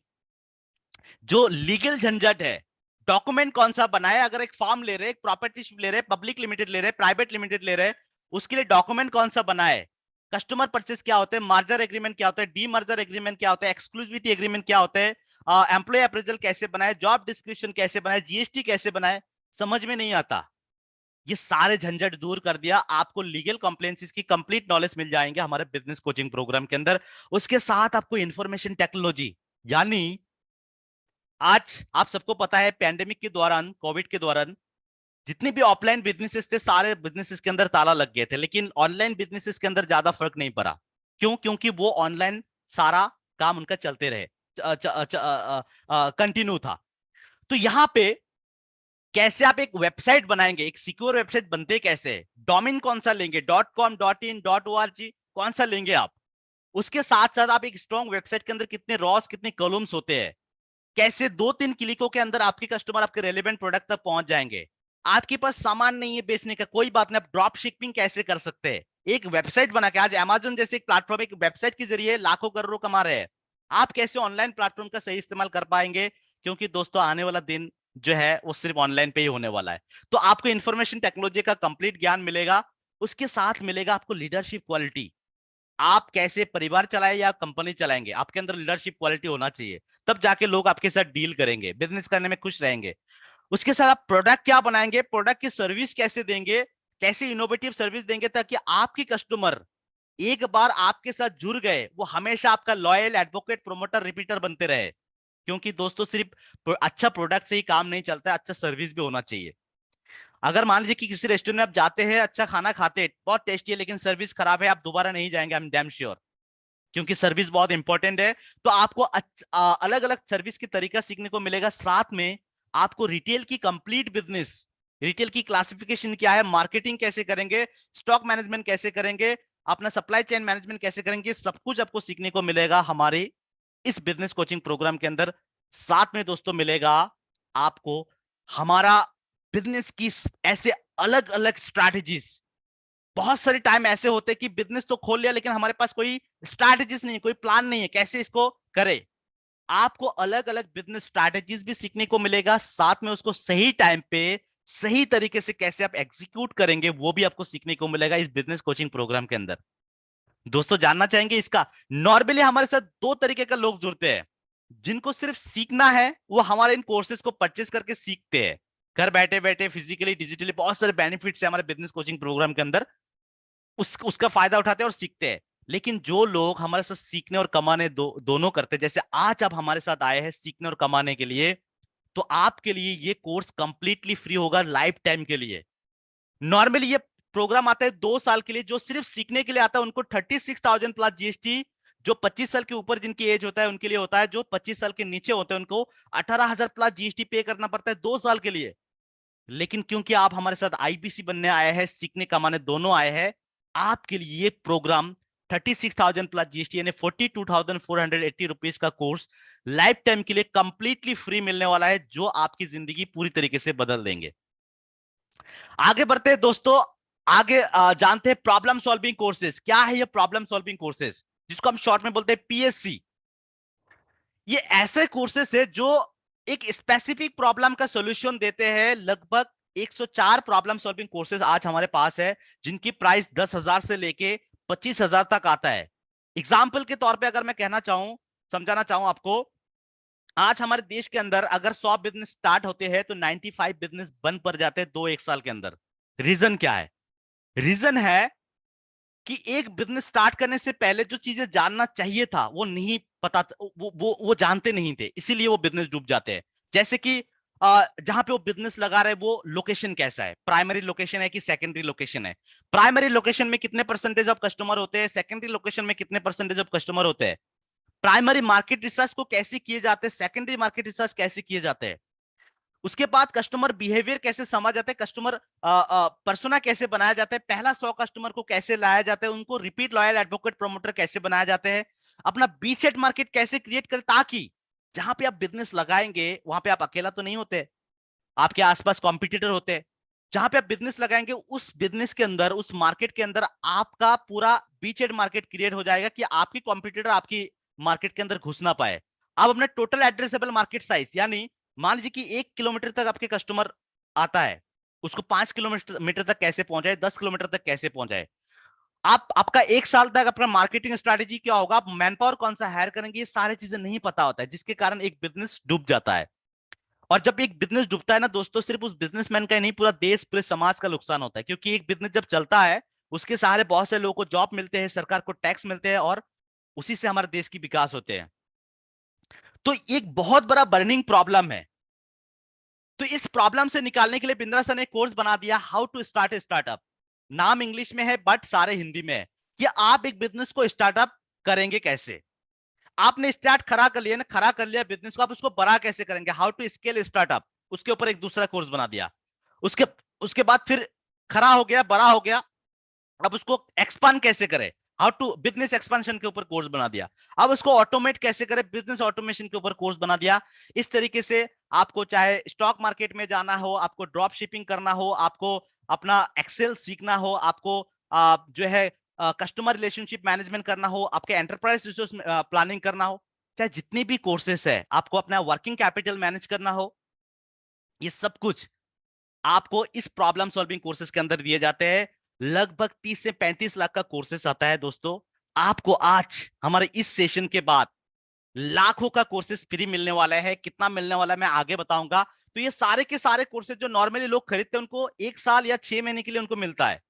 जो लीगल झंझट है, डॉक्यूमेंट कौन सा बनाए, अगर एक फार्म ले रहे, एक प्रॉपर्टीशिप ले रहे, पब्लिक लिमिटेड ले रहे, प्राइवेट लिमिटेड ले रहे, उसके लिए डॉक्यूमेंट कौन सा बनाए, कस्टमर परचेस क्या होते हैं, मर्जर एग्रीमेंट क्या होता है, डी मर्जर एग्रीमेंट क्या होता है, एक्सक्लूसिविटी एग्रीमेंट क्या होता है, एम्प्लॉय अप्रेजल कैसे बनाए, जॉब डिस्क्रिप्शन कैसे बनाए, जीएसटी कैसे बनाए, समझ में नहीं आता। ये सारे झंझट दूर कर दिया, आपको लीगल कॉम्प्लेंसेस की कंप्लीट नॉलेज मिल जाएंगे हमारे बिजनेस कोचिंग प्रोग्राम के अंदर। उसके साथ आपको इंफॉर्मेशन टेक्नोलॉजी, यानी आज आप सबको पता है पैंडेमिक के दौरान, कोविड के दौरान जितने भी ऑफलाइन बिजनेसेस थे, सारे बिजनेसेस के अंदर ताला लग गए थे, लेकिन ऑनलाइन बिजनेसेस के अंदर ज्यादा फर्क नहीं पड़ा। क्यों? क्योंकि वो ऑनलाइन सारा काम उनका चलते रहे, कंटिन्यू था। तो यहां पे कैसे आप एक वेबसाइट बनाएंगे, एक सिक्योर वेबसाइट बनते कैसे, डोमेन कौन सा लेंगे, .com, .in, .org कौन सा लेंगे आप, उसके साथ साथ आप एक स्ट्रॉन्ग वेबसाइट के अंदर कितने रॉस, कितने कॉलम्स होते हैं, कैसे 2-3 क्लिकों के अंदर आपके कस्टमर आपके रेलेवेंट प्रोडक्ट तक पहुंच जाएंगे। आपके पास सामान नहीं है बेचने का, कोई बात नहीं, आप ड्रॉप शिपिंग कैसे कर सकते हैं, एक वेबसाइट बना के। आज अमेज़न जैसे एक प्लेटफॉर्म एक वेबसाइट के जरिए लाखों करोड़ों कमा रहे हैं, आप कैसे ऑनलाइन प्लेटफॉर्म का सही इस्तेमाल कर पाएंगे? क्योंकि दोस्तों आने वाला दिन जो है वो सिर्फ ऑनलाइन पे ही होने वाला है। तो आपको इंफॉर्मेशन टेक्नोलॉजी का कंप्लीट ज्ञान मिलेगा, उसके साथ मिलेगा आपको लीडरशिप क्वालिटी। आप कैसे परिवार चलाए या कंपनी चलाएंगे, आपके अंदर लीडरशिप क्वालिटी होना चाहिए, तब जाके लोग आपके साथ डील करेंगे, बिजनेस करने में खुश रहेंगे। उसके साथ आप प्रोडक्ट क्या बनाएंगे, प्रोडक्ट की सर्विस कैसे देंगे, कैसे इनोवेटिव सर्विस देंगे ताकि आपके कस्टमर एक बार आपके साथ जुड़ गए, वो हमेशा आपका लॉयल एडवोकेट, प्रोमोटर, रिपीटर बनते रहे। क्योंकि दोस्तों सिर्फ अच्छा प्रोडक्ट से ही काम नहीं चलता है, अच्छा सर्विस भी होना चाहिए। अगर मान लीजिए कि किसी रेस्टोरेंट में आप जाते हैं, अच्छा खाना खाते हैं, बहुत टेस्टी है, लेकिन सर्विस खराब है, आप दोबारा नहीं जाएंगे, आई एम डैम श्योर, क्योंकि सर्विस बहुत इंपॉर्टेंट है। तो आपको अलग अलग सर्विस की तरीका सीखने को मिलेगा। साथ में आपको रिटेल की कंप्लीट बिजनेस, रिटेल की क्लासिफिकेशन क्या है, मार्केटिंग कैसे करेंगे, स्टॉक मैनेजमेंट कैसे करेंगे, अपना सप्लाई चेन मैनेजमेंट कैसे करेंगे, सब कुछ आपको सीखने को मिलेगा हमारे इस बिजनेस कोचिंग प्रोग्राम के अंदर। साथ में दोस्तों मिलेगा आपको हमारा बिजनेस की ऐसे अलग अलग स्ट्रैटेजीज। बहुत सारे टाइम ऐसे होते हैं कि बिजनेस तो खोल लिया, लेकिन हमारे पास कोई स्ट्रैटेजीज नहीं है, कोई प्लान नहीं है कैसे इसको करे। आपको अलग अलग बिजनेस स्ट्रैटेजीज भी सीखने को मिलेगा, साथ में उसको सही टाइम पे सही तरीके से कैसे आप एग्जीक्यूट करेंगे वो भी आपको सीखने को मिलेगा इस बिजनेस कोचिंग प्रोग्राम के अंदर। दोस्तों जानना चाहेंगे इसका, नॉर्मली हमारे साथ दो तरीके का लोग जुड़ते हैं, जिनको सिर्फ सीखना है वो हमारे इन कोर्सेज को परचेस करके सीखते हैं, घर बैठे बैठे फिजिकली डिजिटली, बहुत सारे बेनिफिट्स है हमारे बिजनेस कोचिंग प्रोग्राम के अंदर, उसका फायदा उठाते हैं और सीखते हैं। लेकिन जो लोग हमारे साथ सीखने और कमाने दोनों करते हैं, जैसे आज आप हमारे साथ आए हैं सीखने और कमाने के लिए, तो आपके लिए ये कोर्स कंप्लीटली फ्री होगा लाइफ टाइम के लिए। नॉर्मली ये प्रोग्राम आता है 2 साल के लिए, जो सिर्फ सीखने के लिए आता है उनको 36,000 प्लस जीएसटी, जो 25 साल के ऊपर जिनकी एज होता है उनके लिए होता है, जो 25 साल के नीचे होते हैं उनको 18,000 प्लस जीएसटी पे करना पड़ता है 2 साल के लिए। लेकिन क्योंकि आप हमारे साथ आईपीसी बनने आए हैं, सीखने कमाने दोनों आए हैं, आपके लिए ये प्रोग्राम 36,000 प्लस जीएसटी यानी 42,480 रुपीज का कोर्स लाइफ टाइम के लिए कंप्लीटली फ्री मिलने वाला है, जो आपकी जिंदगी पूरी तरीके से बदल देंगे। आगे बढ़ते हैं दोस्तों, आगे जानते हैं प्रॉब्लम सॉल्विंग कोर्सेज क्या है। ये प्रॉब्लम सॉल्विंग कोर्सेज जिसको हम शॉर्ट में बोलते हैं पीएससी, ये ऐसे कोर्सेज है जो एक स्पेसिफिक प्रॉब्लम का सॉल्यूशन देते हैं। लगभग 104 प्रॉब्लम सॉल्विंग कोर्सेज आज हमारे पास है, जिनकी प्राइस 10,000 से लेके 25,000 तक आता है। एग्जाम्पल के तौर पे अगर मैं कहना चाहूं, समझाना चाहूं आपको, आज हमारे देश के अंदर अगर 100 बिजनेस स्टार्ट होते हैं तो 95 बिजनेस बंद पड़ जाते हैं 2-1 साल के अंदर। रीजन क्या है? रीजन है कि एक बिजनेस स्टार्ट करने से पहले जो चीजें जानना चाहिए था वो नहीं पता, वो जानते नहीं थे, इसीलिए वो बिजनेस डूब जाते हैं। जैसे कि जहां पे वो बिजनेस लगा रहे वो लोकेशन कैसा है, प्राइमरी लोकेशन है कि सेकेंडरी लोकेशन है, प्राइमरी लोकेशन में कितने परसेंटेज ऑफ कस्टमर होते हैं, सेकेंडरी लोकेशन में कितने परसेंटेज ऑफ कस्टमर होते हैं, प्राइमरी मार्केट रिसर्च को कैसे किए जाते हैं, सेकेंडरी मार्केट रिसर्च कैसे किए जाते हैं, उसके बाद कस्टमर बिहेवियर कैसे समझ जाते हैं, कस्टमर पर्सोना कैसे बनाया जाता है, पहला 100 कस्टमर को कैसे लाया जाता है, उनको रिपीट लॉयल एडवोकेट प्रमोटर कैसे बनाया जाते हैं, अपना बीचेड मार्केट कैसे क्रिएट करें, ताकि जहां पे आप बिजनेस लगाएंगे वहां पे आप अकेला तो नहीं होते, आपके आसपास कॉम्पिटिटर होते हैं, जहां पे आप बिजनेस लगाएंगे उस बिजनेस के अंदर, उस मार्केट के अंदर आपका पूरा बीचेड मार्केट क्रिएट हो जाएगा कि आपकी कॉम्पिटिटर आपकी मार्केट के अंदर घुस ना पाए। आप अपने टोटल एड्रेसेबल मार्केट साइज, यानी मान लीजिए कि 1 किलोमीटर तक आपके कस्टमर आता है, उसको 5 किलोमीटर तक कैसे पहुंचाए, 10 किलोमीटर तक कैसे पहुंचाए, आप आपका 1 साल तक अपना मार्केटिंग स्ट्रेटेजी क्या होगा, आप मैन पावर कौन सा हायर करेंगे, ये सारी चीजें नहीं पता होता है, जिसके कारण एक बिजनेस डूब जाता है। और जब एक बिजनेस डूबता है ना दोस्तों, सिर्फ उस बिजनेसमैन का ही नहीं, पूरा देश पूरे समाज का नुकसान होता है, क्योंकि एक बिजनेस जब चलता है उसके सहारे बहुत से लोगों को जॉब मिलते हैं, सरकार को टैक्स मिलते हैं, और उसी से हमारे देश की विकास होते हैं। तो एक बहुत बड़ा बर्निंग प्रॉब्लम है। तो इस प्रॉब्लम से निकालने के लिए बिंद्रा सर ने कोर्स बना दिया, how to start a startup. नाम इंग्लिश में है बट सारे हिंदी में है, कि आप एक बिजनेस को स्टार्टअप करेंगे कैसे। आपने स्टार्ट खड़ा कर लिया ना, खड़ा कर लिया बिजनेस को, आप उसको बड़ा कैसे करेंगे, हाउ टू स्केल स्टार्टअप, उसके ऊपर एक दूसरा कोर्स बना दिया। उसके उसके बाद फिर खड़ा हो गया, बड़ा हो गया, अब उसको एक्सपांड कैसे करें, हाउ टू बिजनेस एक्सपेंशन के ऊपर कोर्स बना दिया। अब उसको ऑटोमेट कैसे करें, बिजनेस ऑटोमेशन के ऊपर कोर्स बना दिया। इस तरीके से आपको चाहे स्टॉक मार्केट में जाना हो, आपको ड्रॉप शिपिंग करना हो, आपको अपना एक्सेल सीखना हो, आपको जो है कस्टमर रिलेशनशिप मैनेजमेंट करना हो, आपके एंटरप्राइज रिसोर्स प्लानिंग करना हो, चाहे जितने भी कोर्सेस है, आपको अपना वर्किंग कैपिटल मैनेज करना हो, ये सब कुछ आपको इस प्रॉब्लम सॉल्विंग कोर्सेस के अंदर दिए जाते हैं। लगभग 30 से 35 लाख का कोर्सेस आता है दोस्तों। आपको आज हमारे इस सेशन के बाद लाखों का कोर्सेस फ्री मिलने वाला है, कितना मिलने वाला है मैं आगे बताऊंगा। तो ये सारे के सारे कोर्सेज जो नॉर्मली लोग खरीदते हैं उनको 1 साल या 6 महीने के लिए उनको मिलता है,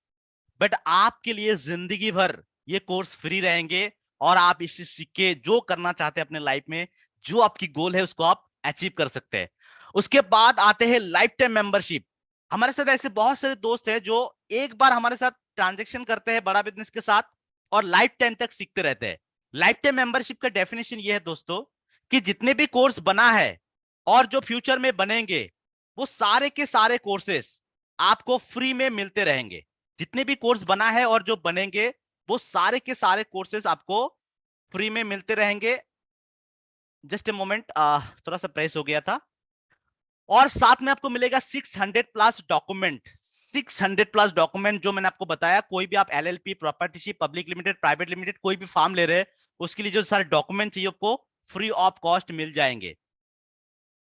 बट आपके लिए जिंदगी भर ये कोर्स फ्री रहेंगे, और आप इसे सीख के जो करना चाहते हैं अपने लाइफ में, जो आपकी गोल है उसको आप अचीव कर सकते हैं। उसके बाद आते हैं लाइफ टाइम मेंबरशिप। हमारे साथ ऐसे बहुत सारे दोस्त हैं जो एक बार हमारे साथ ट्रांजेक्शन करते हैं बड़ा बिजनेस के साथ, और लाइफ टाइम तक सीखते रहते हैं। लाइफ टाइम मेंबरशिप का डेफिनेशन ये है दोस्तों, कि जितने भी कोर्स बना है और जो फ्यूचर में बनेंगे, वो सारे के सारे कोर्सेस आपको फ्री में मिलते रहेंगे। जितने भी कोर्स बना है और जो बनेंगे, वो सारे के सारे कोर्सेस आपको फ्री में मिलते रहेंगे। जस्ट ए मोमेंट, थोड़ा सा प्रेस हो गया था। और साथ में आपको मिलेगा 600 प्लस डॉक्यूमेंट, 600 प्लस डॉक्यूमेंट, जो मैंने आपको बताया, कोई भी आप LLP, प्रॉपर्टीशिप, public limited, private limited, कोई भी फार्म ले रहे हैं, उसके लिए जो सारे डॉक्यूमेंट चाहिए आपको फ्री ऑफ कॉस्ट मिल जाएंगे।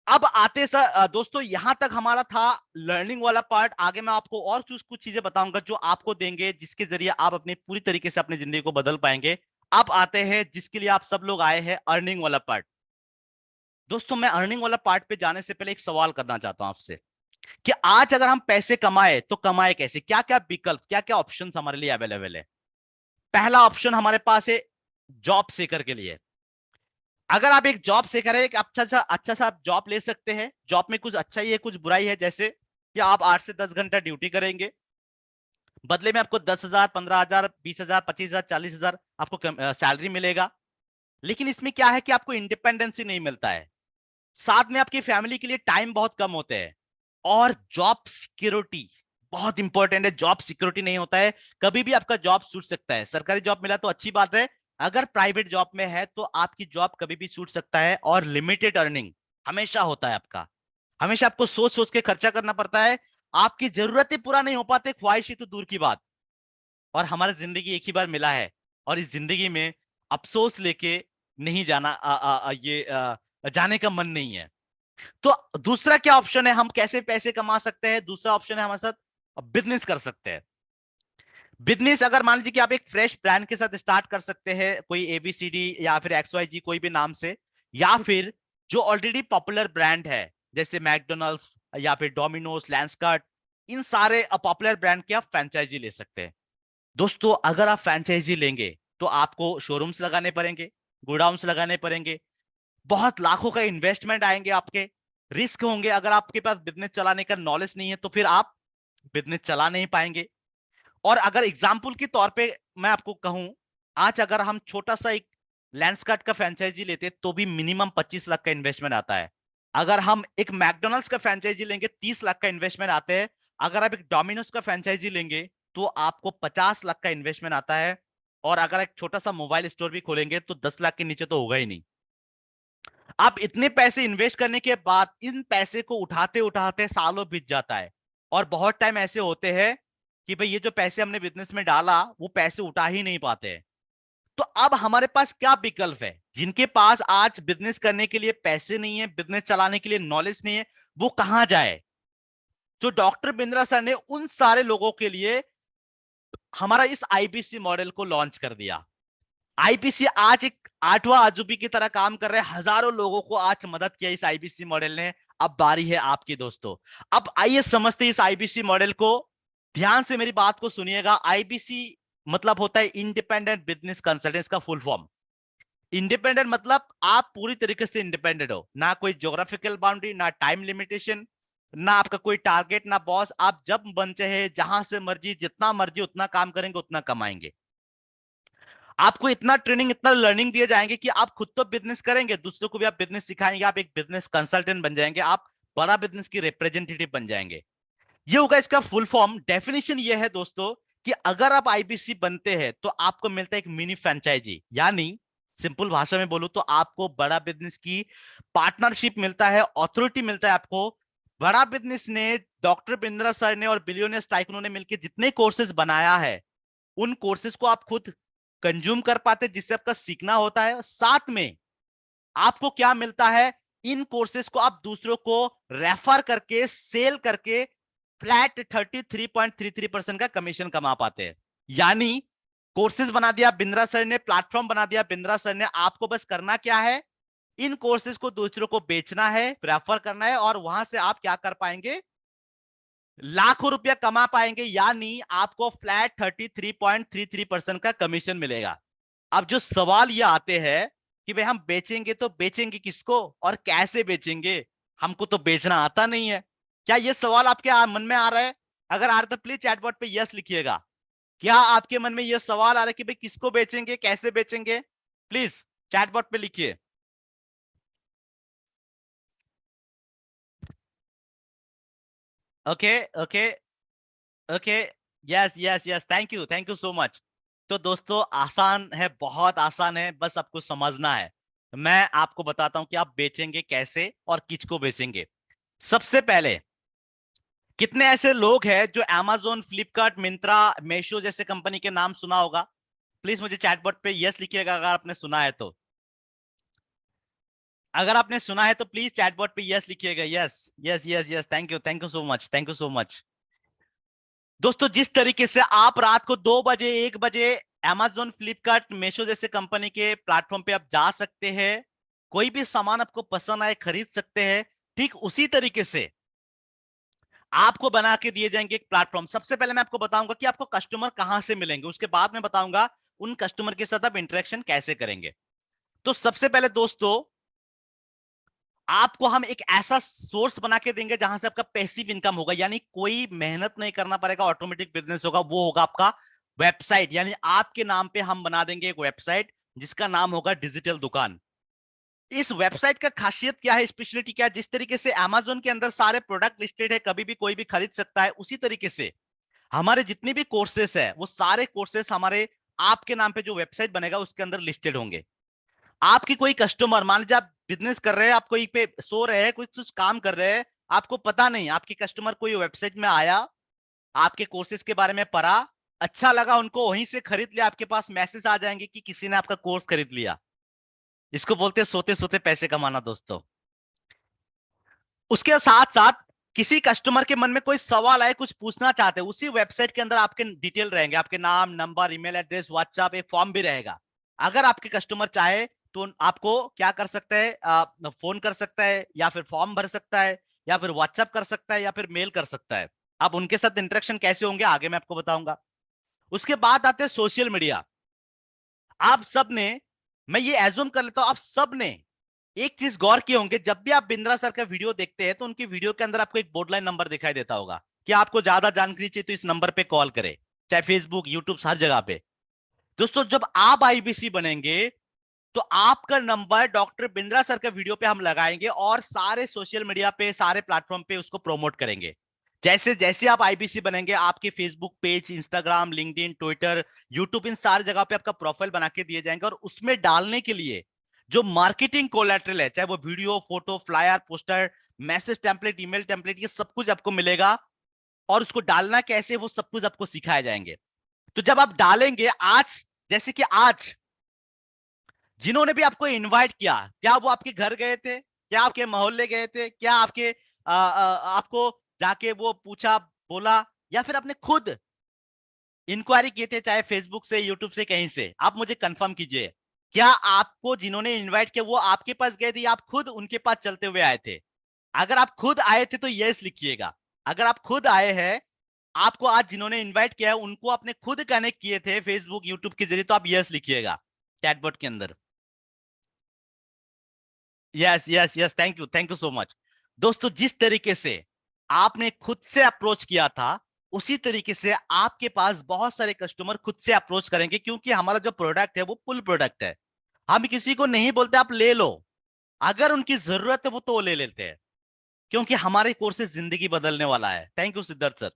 अब आते सर दोस्तों, यहां तक हमारा था लर्निंग वाला पार्ट। आगे मैं आपको और कुछ चीजें बताऊंगा जो आपको देंगे, जिसके जरिए आप अपनी पूरी तरीके से अपनी जिंदगी को बदल पाएंगे। अब आते हैं जिसके लिए आप सब लोग आए हैं, अर्निंग वाला पार्ट। दोस्तों, मैं अर्निंग वाला पार्ट पे जाने से पहले एक सवाल करना चाहता हूं आपसे, कि आज अगर हम पैसे कमाए तो कमाए कैसे, क्या क्या विकल्प, क्या क्या ऑप्शन हमारे लिए अवेलेबल है। पहला ऑप्शन हमारे पास है जॉब सीकर के लिए। अगर आप एक जॉब सीकर है, एक अच्छा सा आप जॉब ले सकते हैं। जॉब में कुछ अच्छा ही है, कुछ बुराई है, जैसे कि आप 8 से 10 घंटा ड्यूटी करेंगे, बदले में आपको 10,000, 15,000, 20,000, 25,000, 40,000 आपको सैलरी मिलेगा। लेकिन इसमें क्या है कि आपको इंडिपेंडेंसी नहीं मिलता है, साथ में आपकी फैमिली के लिए टाइम बहुत कम होते हैं, और जॉब सिक्योरिटी बहुत इंपॉर्टेंट है। जॉब सिक्योरिटी नहीं होता है, कभी भी आपका जॉब छूट सकता है। सरकारी जॉब मिला तो अच्छी बात है, अगर प्राइवेट जॉब में है तो आपकी जॉब कभी भी छूट सकता है, और लिमिटेड अर्निंग हमेशा होता है आपका। हमेशा आपको सोच सोच के खर्चा करना पड़ता है, आपकी जरूरतें पूरा नहीं हो पाते, ख्वाहिश तो दूर की बात। और हमारी जिंदगी एक ही बार मिला है, और इस जिंदगी में अफसोस लेके नहीं जाना, जाने का मन नहीं है। तो दूसरा क्या ऑप्शन है, हम कैसे पैसे कमा सकते हैं। दूसरा ऑप्शन है हमारे साथ बिजनेस कर सकते हैं। बिजनेस, अगर मान लीजिए कि आप एक फ्रेश ब्रांड के साथ स्टार्ट कर सकते हैं, कोई एबीसीडी या फिर XYZ कोई भी नाम से, या फिर जो ऑलरेडी पॉपुलर ब्रांड है जैसे मैकडोनल्ड्स या फिर डोमिनोज, लैंसकार्ट, इन सारे पॉपुलर ब्रांड के आप फ्रेंचाइजी ले सकते हैं। दोस्तों, अगर आप फ्रेंचाइजी लेंगे तो आपको शोरूम्स लगाने पड़ेंगे, गोडाउन्स लगाने पड़ेंगे, बहुत लाखों का इन्वेस्टमेंट आएंगे आपके, रिस्क होंगे। अगर आपके पास बिजनेस चलाने का नॉलेज नहीं है तो फिर आप बिजनेस चला नहीं पाएंगे। और अगर एग्जाम्पल के तौर पे मैं आपको कहूं, आज अगर हम छोटा सा एक लेंसकार्ट का फ्रेंचाइजी लेते तो भी मिनिमम 25 लाख का इन्वेस्टमेंट आता है। अगर हम एक मैकडोनल्ड्स का फ्रेंचाइजी लेंगे 30 लाख का इन्वेस्टमेंट आते हैं। अगर आप एक डोमिनोज का फ्रेंचाइजी लेंगे तो आपको 50 लाख का इन्वेस्टमेंट आता है। और अगर एक छोटा सा मोबाइल स्टोर भी खोलेंगे तो 10 लाख के नीचे तो होगा ही नहीं। आप इतने पैसे इन्वेस्ट करने के बाद इन पैसे को उठाते उठाते सालों बीत जाता है। और बहुत टाइम ऐसे होते हैं कि भाई ये जो पैसे हमने बिजनेस में डाला वो पैसे उठा ही नहीं पाते हैं। तो अब हमारे पास क्या विकल्प है? जिनके पास आज बिजनेस करने के लिए पैसे नहीं है, बिजनेस चलाने के लिए नॉलेज नहीं है, वो कहां जाए? तो डॉक्टर बिंद्रा सर ने उन सारे लोगों के लिए हमारा इस आईबीसी मॉडल को लॉन्च कर दिया। आईबीसी आज एक आठवां अजूबी की तरह काम कर रहे हैं। हजारों लोगों को आज मदद किया इस आईबीसी मॉडल ने। अब बारी है आपकी दोस्तों। अब आइए समझते इस आईबीसी मॉडल को। ध्यान से मेरी बात को सुनिएगा। आईबीसी मतलब होता है इंडिपेंडेंट बिजनेस कंसल्टेंस का फुल फॉर्म। इंडिपेंडेंट मतलब आप पूरी तरीके से इंडिपेंडेंट हो, ना कोई ज्योग्राफिकल बाउंड्री, ना टाइम लिमिटेशन, ना आपका कोई टारगेट, ना बॉस। आप जब मन चाहे जहां से मर्जी जितना मर्जी उतना काम करेंगे, उतना कमाएंगे। आपको इतना ट्रेनिंग, इतना लर्निंग दिए जाएंगे कि आप खुद तो बिजनेस करेंगे, दूसरों को भी आप बिजनेस सिखाएंगे। आप एक बिजनेस कंसल्टेंट बन जाएंगे, आप बड़ा बिजनेस की रिप्रेजेंटेटिव बन जाएंगे। ये होगा इसका फुल फॉर्म। डेफिनेशन ये है दोस्तों कि अगर आप आईबीसी बनते हैं तो आपको मिलता है एक मिनी फ्रेंचाइजी, यानी सिंपल भाषा में बोलूं तो आपको बड़ा बिजनेस की पार्टनरशिप मिलता है, अथॉरिटी मिलता है आपको। बड़ा बिजनेस ने, डॉक्टर बिंद्रा सर ने और बिलियनियर्स टाइकून ने मिलकर जितने कोर्सेज बनाया है, उन कोर्सेज को आप खुद कंज्यूम कर पाते, जिससे आपका सीखना होता है। साथ में आपको क्या मिलता है? इन कोर्सेज को आप दूसरों को रेफर करके, सेल करके फ्लैट 33.33% का कमीशन कमा पाते हैं। यानी कोर्सेज बना दिया बिंद्रा सर ने, प्लेटफॉर्म बना दिया बिंद्रा सर ने। आपको बस करना क्या है? इन कोर्सेज को दूसरों को बेचना है, रेफर करना है, और वहां से आप क्या कर पाएंगे? लाखों रुपया कमा पाएंगे। यानी आपको फ्लैट 33.33% का कमीशन मिलेगा। अब जो सवाल ये आते हैं कि भाई हम बेचेंगे तो बेचेंगे किसको और कैसे बेचेंगे? हमको तो बेचना आता नहीं है। क्या ये सवाल आपके मन में आ रहा है? अगर आ रहा है तो प्लीज चैट बॉट पे यस लिखिएगा। क्या आपके मन में यह सवाल आ रहा है कि भाई किसको बेचेंगे, कैसे बेचेंगे? प्लीज चैट बॉट पे लिखिए। Okay okay okay, yes yes yes, thank you so much. तो दोस्तों आसान है, बहुत आसान है, बस आपको समझना है। मैं आपको बताता हूं कि आप बेचेंगे कैसे और किसको बेचेंगे। सबसे पहले, कितने ऐसे लोग हैं जो Amazon, फ्लिपकार्ट, मिंत्रा, मेशो जैसे कंपनी के नाम सुना होगा? प्लीज मुझे चैटबॉट पे यस लिखिएगा अगर आपने सुना है तो। अगर आपने सुना है तो प्लीज चैटबॉट पे यस लिखिएगा। Yes yes yes yes, thank you so much, thank you so much. दोस्तों जिस तरीके से आप रात को 2 बजे 1 बजे Amazon, फ्लिपकार्ट, मेशो जैसे कंपनी के प्लेटफॉर्म पे आप जा सकते हैं, कोई भी सामान आपको पसंद आए खरीद सकते हैं, ठीक उसी तरीके से आपको बना के दिए जाएंगे एक प्लेटफॉर्म। सबसे पहले मैं आपको बताऊंगा कि आपको कस्टमर कहां से मिलेंगे, उसके बाद मैं बताऊंगा उन कस्टमर के साथ आप इंटरेक्शन कैसे करेंगे। तो सबसे पहले दोस्तों, आपको हम एक ऐसा सोर्स बना के देंगे जहां से आपका पैसिव इनकम होगा, यानी कोई मेहनत नहीं करना पड़ेगा, ऑटोमेटिक बिजनेस होगा। वो होगा आपका वेबसाइट, यानी आपके नाम पे हम बना देंगे एक वेबसाइट जिसका नाम होगा डिजिटल दुकान। इस वेबसाइट का खासियत क्या है, स्पेशलिटी क्या है? जिस तरीके से Amazon के अंदर सारे प्रोडक्ट लिस्टेड है, कभी भी कोई भी खरीद सकता है, उसी तरीके से हमारे जितने भी कोर्सेस है वो सारे कोर्सेस हमारे आपके नाम पे जो वेबसाइट बनेगा उसके अंदर लिस्टेड होंगे। आपकी कोई कस्टमर, मान लीजिए आप बिजनेस कर रहे हैं, आप कोई पे सो रहे हैं, कुछ काम कर रहे हैं, आपको पता नहीं, आपके कस्टमर कोई वेबसाइट में आया, आपके कोर्सेज के बारे में पढ़ा, अच्छा लगा उनको, वहीं से खरीद लिया, आपके पास मैसेज आ जाएंगे कि किसी ने आपका कोर्स खरीद लिया। इसको बोलते हैं सोते सोते पैसे कमाना दोस्तों। उसके साथ साथ किसी कस्टमर के मन में कोई सवाल आए, कुछ पूछना चाहते हैं, उसी वेबसाइट के अंदर आपके डिटेल रहेंगे, आपके नाम, नंबर, ईमेल एड्रेस, व्हाट्सएप, एक फॉर्म भी रहेगा। अगर आपके कस्टमर चाहे तो आपको क्या कर सकता है, फोन कर सकता है, या फिर फॉर्म भर सकता है, या फिर व्हाट्सएप कर सकता है, या फिर मेल कर सकता है। अब उनके साथ इंटरेक्शन कैसे होंगे आगे मैं आपको बताऊंगा। उसके बाद आते हैं सोशल मीडिया। आप सब ने, मैं ये एज्यूम कर लेता हूं आप सब ने एक चीज गौर किए होंगे, जब भी आप बिंद्रा सर का वीडियो देखते हैं तो उनकी वीडियो के अंदर आपको एक बोर्डलाइन नंबर दिखाई देता होगा कि आपको ज्यादा जानकारी चाहिए तो इस नंबर पे कॉल करें, चाहे फेसबुक, यूट्यूब, हर जगह पे। दोस्तों जब आप आईबीसी बनेंगे तो आपका नंबर डॉक्टर बिंद्रा सर के वीडियो पे हम लगाएंगे और सारे सोशल मीडिया पे, सारे प्लेटफॉर्म पे उसको प्रमोट करेंगे। जैसे जैसे आप आईबीसी बनेंगे, आपके Facebook page, Instagram, LinkedIn, Twitter, YouTube, इन सारी जगह पे आपका प्रोफाइल बना के दिए जाएंगे और उसमें डालने के लिए जो मार्केटिंग कोलैटरल है, चाहे वो video, photo, flyer, poster, message template, email template, ये सब कुछ आपको मिलेगा और उसको डालना कैसे वो सब कुछ आपको सिखाए जाएंगे। तो जब आप डालेंगे, आज जैसे कि आज जिन्होंने भी आपको इनवाइट किया, क्या वो आपके घर गए थे, क्या आपके मोहल्ले गए थे, क्या आपके आपको जाके वो पूछा, बोला, या फिर आपने खुद इंक्वायरी किए थे, चाहे फेसबुक से, यूट्यूब से, कहीं से? आप मुझे कंफर्म कीजिए, क्या आपको जिन्होंने इनवाइट किया वो आपके पास गए थे या आप खुद उनके पास चलते हुए आए थे? अगर आप खुद आए थे तो यस लिखिएगा। अगर आप खुद आए हैं, आपको आज जिन्होंने इनवाइट किया है उनको आपने खुद कनेक्ट किए थे फेसबुक, यूट्यूब के जरिए, तो आप यस लिखिएगा चैटबॉट के अंदर। Yes yes yes, thank you so much. दोस्तों जिस तरीके से आपने खुद से अप्रोच किया था, उसी तरीके से आपके पास बहुत सारे कस्टमर खुद से अप्रोच करेंगे, क्योंकि हमारा जो प्रोडक्ट है वो पुल प्रोडक्ट है। हम किसी को नहीं बोलते आप ले लो, अगर उनकी जरूरत है वो तो ले लेते हैं, क्योंकि हमारे कोर्सेज जिंदगी बदलने वाला है। Thank you Siddharth sir.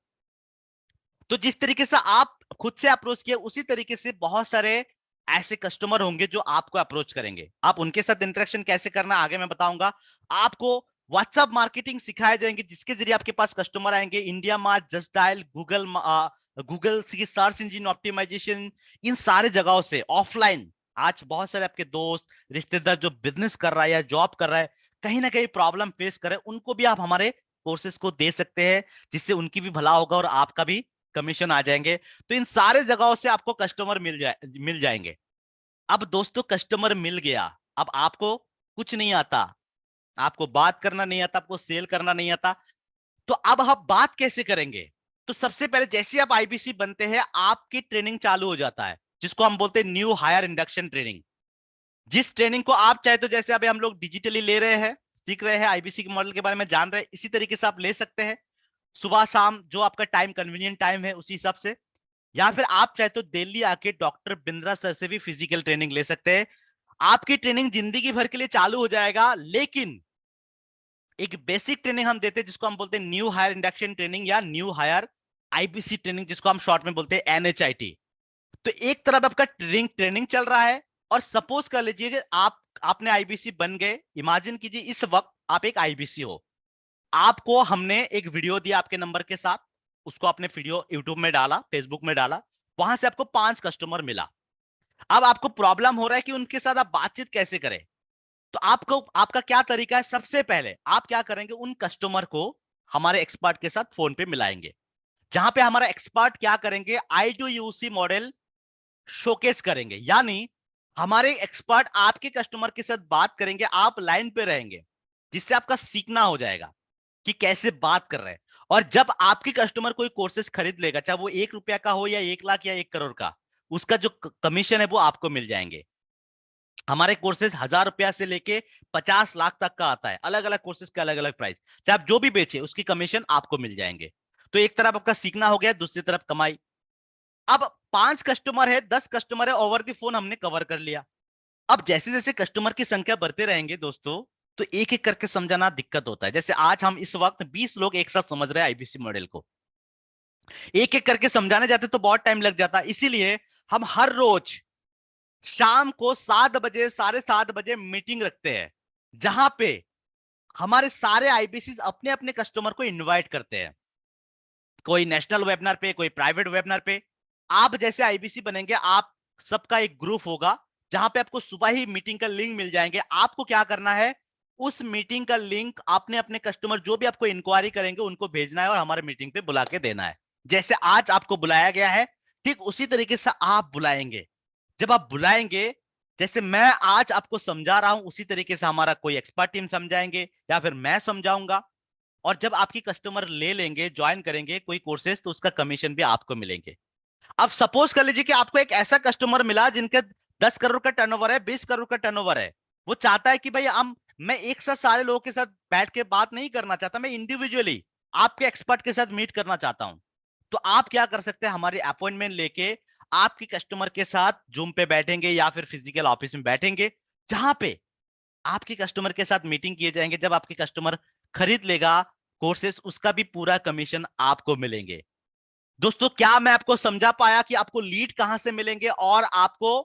तो जिस तरीके से आप खुद से अप्रोच किया, उसी तरीके से बहुत सारे ऐसे कस्टमर होंगे जो आपको अप्रोच करेंगे। आप उनके साथ इंटरेक्शन कैसे करना आगे मैं बताऊंगा। आपको व्हाट्सएप मार्केटिंग सिखाए जाएंगे, जिसके जरिए आपके पास कस्टमर आएंगे। India mart, just dial, Google की सर्च इंजन ऑप्टिमाइजेशन, इन सारे जगहों से ऑफलाइन आज बहुत सारे आपके दोस्त, रिश्तेदार जो बिजनेस कर रहा है या जॉब कर रहा है, कहीं ना कहीं प्रॉब्लम फेस कर रहे हैं, उनको भी आप हमारे कोर्सेज को दे सकते हैं, जिससे उनकी भी भला होगा और आपका भी कमीशन आ जाएंगे। तो इन सारे जगहों से आपको कस्टमर मिल जाएंगे। अब दोस्तों कस्टमर मिल गया, अब आपको कुछ नहीं आता, आपको बात करना नहीं आता, आपको सेल करना नहीं आता, तो अब हम बात कैसे करेंगे? तो सबसे पहले जैसे आप आईबीसी बनते हैं, आपकी ट्रेनिंग चालू हो जाता है, जिसको हम बोलते हैं न्यू हायर इंडक्शन ट्रेनिंग। जिस ट्रेनिंग को आप चाहे तो, जैसे अभी हम लोग डिजिटली ले रहे हैं, सीख रहे हैं, आईबीसी के मॉडल के बारे में जान रहे हैं, इसी तरीके से आप ले सकते हैं, सुबह शाम जो आपका टाइम कन्वीनियंट टाइम है उसी हिसाब से। या फिर आप चाहे तो दिल्ली आके डॉक्टर बिंद्रा सर से भी फिजिकल ट्रेनिंग ले सकते हैं। आपकी ट्रेनिंग जिंदगी भर के लिए चालू हो जाएगा, लेकिन एक बेसिक ट्रेनिंग हम देते हैं जिसको हम बोलते हैं न्यू हायर इंडक्शन ट्रेनिंग या न्यू हायर आईबीसी ट्रेनिंग, जिसको हम शॉर्ट में बोलते हैं एनएचआईटी। तो एक तरफ आपका ट्रेनिंग ट्रेनिंग चल रहा है, और सपोज कर लीजिए कि आपने आईबीसी बन गए। इमेजिन कीजिए इस वक्त आप एक आईबीसी हो, आपको हमने एक वीडियो दिया आपके नंबर के साथ, उसको आपने वीडियो यूट्यूब में डाला, फेसबुक में डाला, वहां से आपको 5 कस्टमर मिला। अब आपको प्रॉब्लम हो रहा है कि उनके साथ आप बातचीत कैसे करें। तो आपको, आपका क्या तरीका है? सबसे पहले आप क्या करेंगे, उन कस्टमर को हमारे एक्सपर्ट के साथ फोन पे मिलाएंगे, जहां पे हमारा एक्सपर्ट क्या करेंगे, I2UC मॉडल शोकेस करेंगे। यानी हमारे एक्सपर्ट आपके कस्टमर के साथ बात करेंगे, आप लाइन पे रहेंगे, जिससे आपका सीखना हो जाएगा कि कैसे बात कर रहे हैं। और जब आपके कस्टमर कोई कोर्सेज खरीद लेगा, चाहे वो 1 रुपया का हो या 1 लाख या 1 करोड़ का, उसका जो कमीशन है वो आपको मिल जाएंगे। हमारे कोर्सेज 1000 रुपया से लेके 50 लाख तक का आता है, अलग अलग कोर्सेज के अलग अलग प्राइस। चाहे आप जो भी बेचे उसकी कमीशन आपको मिल जाएंगे। तो एक तरफ आपका सीखना हो गया, दूसरी तरफ कमाई। अब 5 कस्टमर है, 10 कस्टमर है, ओवर द फोन हमने कवर कर लिया। अब जैसे जैसे कस्टमर की संख्या बढ़ते रहेंगे दोस्तों, तो एक एक करके समझाना दिक्कत होता है। जैसे आज हम इस वक्त 20 लोग एक साथ समझ रहे हैं आईबीसी मॉडल को, एक एक करके समझाने जाते तो बहुत टाइम लग जाता। इसीलिए हम हर रोज शाम को 7 बजे, 7:30 बजे मीटिंग रखते हैं, जहां पे हमारे सारे आईबीसी अपने अपने कस्टमर को इनवाइट करते हैं, कोई नेशनल वेबिनार पे, कोई प्राइवेट वेबिनार पे। आप जैसे आईबीसी बनेंगे, आप सबका एक ग्रुप होगा, जहां पे आपको सुबह ही मीटिंग का लिंक मिल जाएंगे। आपको क्या करना है, उस मीटिंग का लिंक आपने अपने कस्टमर जो भी आपको इंक्वायरी करेंगे उनको भेजना है और हमारे मीटिंग पे बुला के देना है। जैसे आज आपको बुलाया गया है, ठीक उसी तरीके से आप बुलाएंगे। जब आप बुलाएंगे, जैसे मैं आज आपको समझा रहा हूं, उसी तरीके से हमारा कोई एक्सपर्ट टीम समझाएंगे या फिर मैं समझाऊंगा। और जब आपकी कस्टमर ले लेंगे, ज्वाइन करेंगे कोई कोर्सेज, तो उसका कमीशन भी आपको मिलेंगे। अब सपोज कर लीजिए कि आपको एक ऐसा कस्टमर मिला जिनके 10 करोड़ का टर्नओवर है, 20 करोड़ का टर्नओवर है। वो चाहता है कि भाई हम मैं एक साथ सारे लोगों के साथ बैठ के बात नहीं करना चाहता, मैं इंडिविजुअली आपके एक्सपर्ट के साथ मीट करना चाहता हूं। तो आप क्या कर सकते हैं, हमारी अपॉइंटमेंट लेके आपके कस्टमर के साथ जूम पे बैठेंगे या फिर फिजिकल ऑफिस में बैठेंगे, जहां पे आपके कस्टमर के साथ मीटिंग किए जाएंगे। जब आपके कस्टमर खरीद लेगा कोर्सेस, उसका भी पूरा कमीशन आपको मिलेंगे। दोस्तों, क्या मैं आपको समझा पाया कि आपको लीड कहां से मिलेंगे और आपको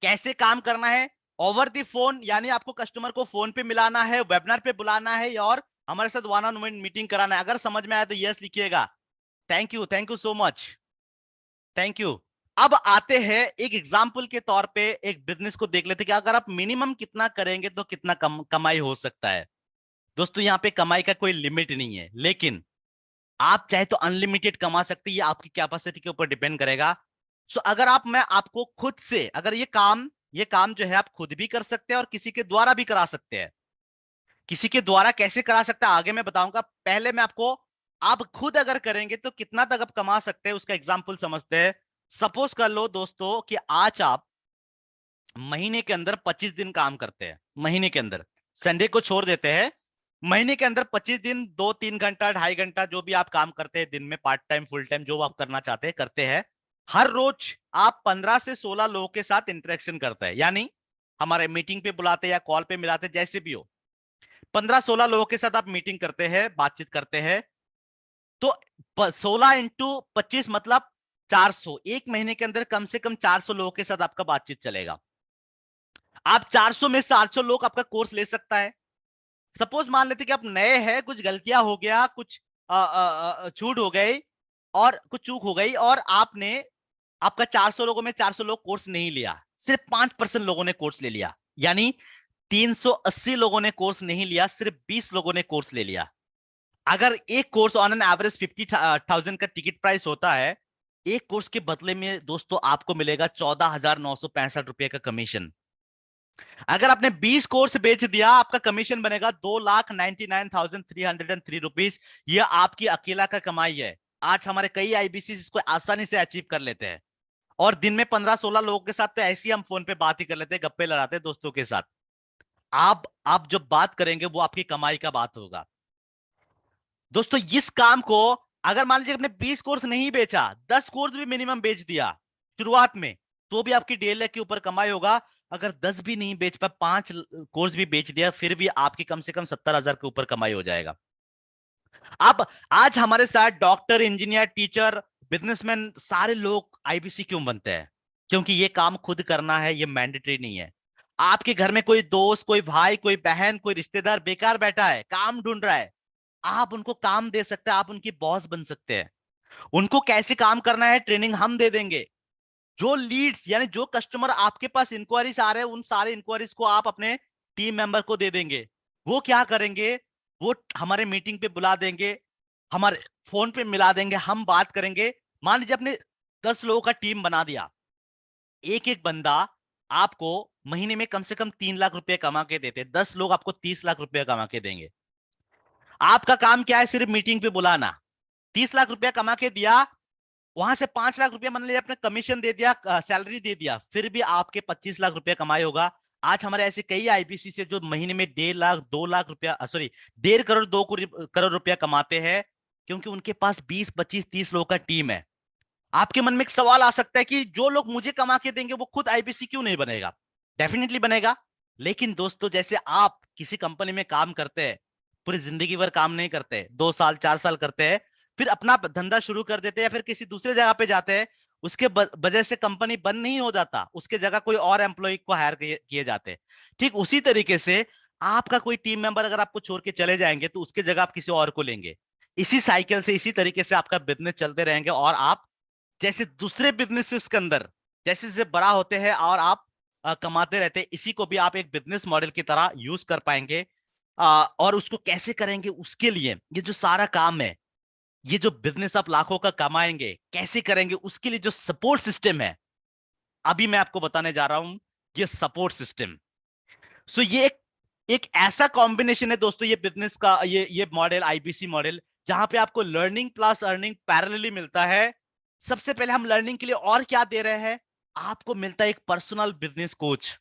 कैसे काम करना है? ओवर द फोन, यानी आपको कस्टमर को फोन पे मिलाना है, वेबिनार पे बुलाना है, और हमारे साथ वन ऑन वन मीटिंग कराना है। अगर समझ में आया तो यस लिखिएगा। Thank you so much, thank you. अब आते हैं एक एग्जाम्पल के तौर पे एक बिजनेस को देख लेते हैं कि अगर आप मिनिमम कितना करेंगे तो कितना कमाई हो सकता है। दोस्तों, यहाँ पे कमाई का कोई लिमिट नहीं है, लेकिन आप चाहे तो अनलिमिटेड कमा सकते हैं, ये आपकी कैपेसिटी के ऊपर डिपेंड करेगा। सो अगर मैं आपको खुद से, अगर ये काम जो है आप खुद भी कर सकते हैं और किसी के द्वारा भी करा सकते हैं। किसी के द्वारा कैसे करा सकते हैं आगे मैं बताऊंगा। पहले मैं आपको, आप खुद अगर करेंगे तो कितना तक आप कमा सकते हैं उसका एग्जांपल समझते हैं। सपोज कर लो दोस्तों कि आज आप महीने के अंदर 25 दिन काम करते हैं। महीने के अंदर संडे को छोड़ देते हैं, महीने के अंदर 25 दिन 2-3 घंटा 2.5 घंटा जो भी आप काम करते हैं दिन में, पार्ट टाइम फुल टाइम जो आप करना चाहते हैं करते हैं। हर रोज आप 15 से 16 लोगों के साथ इंटरेक्शन करते हैं, यानी हमारे मीटिंग पे बुलाते या कॉल पे मिलाते, जैसे भी हो 15-16 लोगों के साथ आप मीटिंग करते हैं, बातचीत करते हैं। तो 16 × 25 मतलब 400। एक महीने के अंदर कम से कम 400 लोगों के साथ आपका बातचीत चलेगा। आप 400 में से 800 लोग आपका कोर्स ले सकता है। सपोज मान लेते कि आप नए हैं, कुछ गलतियां हो गया, कुछ छूट हो गई और कुछ चूक हो गई, और आपका 400 लोगों में 400 लोग कोर्स नहीं लिया, सिर्फ 5% लोगों ने कोर्स ले लिया, यानी 380 लोगों ने कोर्स नहीं लिया, सिर्फ 20 लोगों ने कोर्स ले लिया। अगर एक कोर्स ऑन एन एवरेज 50,000 का टिकट प्राइस होता है, एक कोर्स के बदले में दोस्तों आपको मिलेगा 14,965 रुपए का कमीशन। अगर आपने 20 कोर्स बेच दिया, आपका कमीशन बनेगा 2,99,303 रुपीज। यह आपकी अकेला का कमाई है। आज हमारे कई आईबीसी इसको आसानी से अचीव कर लेते हैं, और दिन में 15-16 लोगों के साथ तो ऐसे ही हम फोन पे बात ही कर लेते हैं, गप्पे लड़ाते हैं दोस्तों के साथ। आप जब बात करेंगे वो आपकी कमाई का बात होगा। दोस्तों, इस काम को अगर मान लीजिए आपने 20 कोर्स नहीं बेचा, 10 कोर्स भी मिनिमम बेच दिया शुरुआत में, तो भी आपकी डेढ़ लाख के ऊपर कमाई होगा। अगर 10 भी नहीं बेच पाए, 5 कोर्स भी बेच दिया, फिर भी आपकी कम से कम 70,000 के ऊपर कमाई हो जाएगा। अब आज हमारे साथ डॉक्टर, इंजीनियर, टीचर, बिजनेसमैन सारे लोग आईबीसी क्यों बनते हैं? क्योंकि ये काम खुद करना है, ये मैंडेटरी नहीं है। आपके घर में कोई दोस्त, कोई भाई, कोई बहन, कोई रिश्तेदार बेकार बैठा है, काम ढूंढ रहा है, आप उनको काम दे सकते हैं, आप उनकी बॉस बन सकते हैं। उनको कैसे काम करना है ट्रेनिंग हम दे देंगे। जो लीड्स, यानी जो कस्टमर आपके पास इंक्वायरीज आ रहे हैं, उन सारे इंक्वायरीज को आप अपने टीम मेंबर को दे देंगे। वो क्या करेंगे, वो हमारे मीटिंग पे बुला देंगे, हमारे फोन पे मिला देंगे, हम बात करेंगे। मान लीजिए आपने 10 लोगों का टीम बना दिया, एक एक बंदा आपको महीने में कम से कम 3 लाख रुपए कमा के देते, 10 लोग आपको 30 लाख रुपए कमा के देंगे। आपका काम क्या है, सिर्फ मीटिंग पे बुलाना। 30 लाख रुपया कमा के दिया, वहां से 5 लाख रुपया मान लीजिए आपने कमीशन दे दिया, सैलरी दे दिया, फिर भी आपके 25 लाख रुपया कमाई होगा। आज हमारे ऐसे कई आईबीसी से जो महीने में 1.5 लाख 2 लाख रुपया, सॉरी 1.5 करोड़ 2 करोड़ रुपया कमाते हैं, क्योंकि उनके पास 20-25-30 लोगों का टीम है। आपके मन में एक सवाल आ सकता है कि जो लोग मुझे कमा के देंगे वो खुद आईबीसी क्यों नहीं बनेगा? डेफिनेटली बनेगा। लेकिन दोस्तों, जैसे आप किसी कंपनी में काम करते हैं, पूरी जिंदगी भर काम नहीं करते, 2 साल 4 साल करते हैं, फिर अपना धंधा शुरू कर देते हैं या फिर किसी दूसरे जगह पे जाते हैं, उसके वजह से कंपनी बंद नहीं हो जाता, उसके जगह कोई और एम्प्लॉय को हायर किए जाते हैं। ठीक उसी तरीके से आपका कोई टीम मेंबर अगर आपको छोड़ के चले जाएंगे तो उसके जगह आप किसी और को लेंगे। इसी साइकिल से, इसी तरीके से आपका बिजनेस चलते रहेंगे, और आप जैसे दूसरे बिजनेसेस के अंदर जैसे जैसे बड़ा होते हैं और आप कमाते रहते हैं, इसी को भी आप एक बिजनेस मॉडल की तरह यूज कर पाएंगे। और उसको कैसे करेंगे, उसके लिए ये जो सारा काम है, ये जो बिजनेस आप लाखों का कमाएंगे कैसे करेंगे, उसके लिए जो सपोर्ट सिस्टम है, अभी मैं आपको बताने जा रहा हूं। ये सपोर्ट सिस्टम, सो ये एक ऐसा कॉम्बिनेशन है दोस्तों, ये बिजनेस का, ये मॉडल, आईबीसी मॉडल, जहां पे आपको लर्निंग प्लस अर्निंग पैरेलली मिलता है। सबसे पहले हम लर्निंग के लिए और क्या दे रहे हैं, आपको मिलता है एक पर्सनल बिजनेस कोच।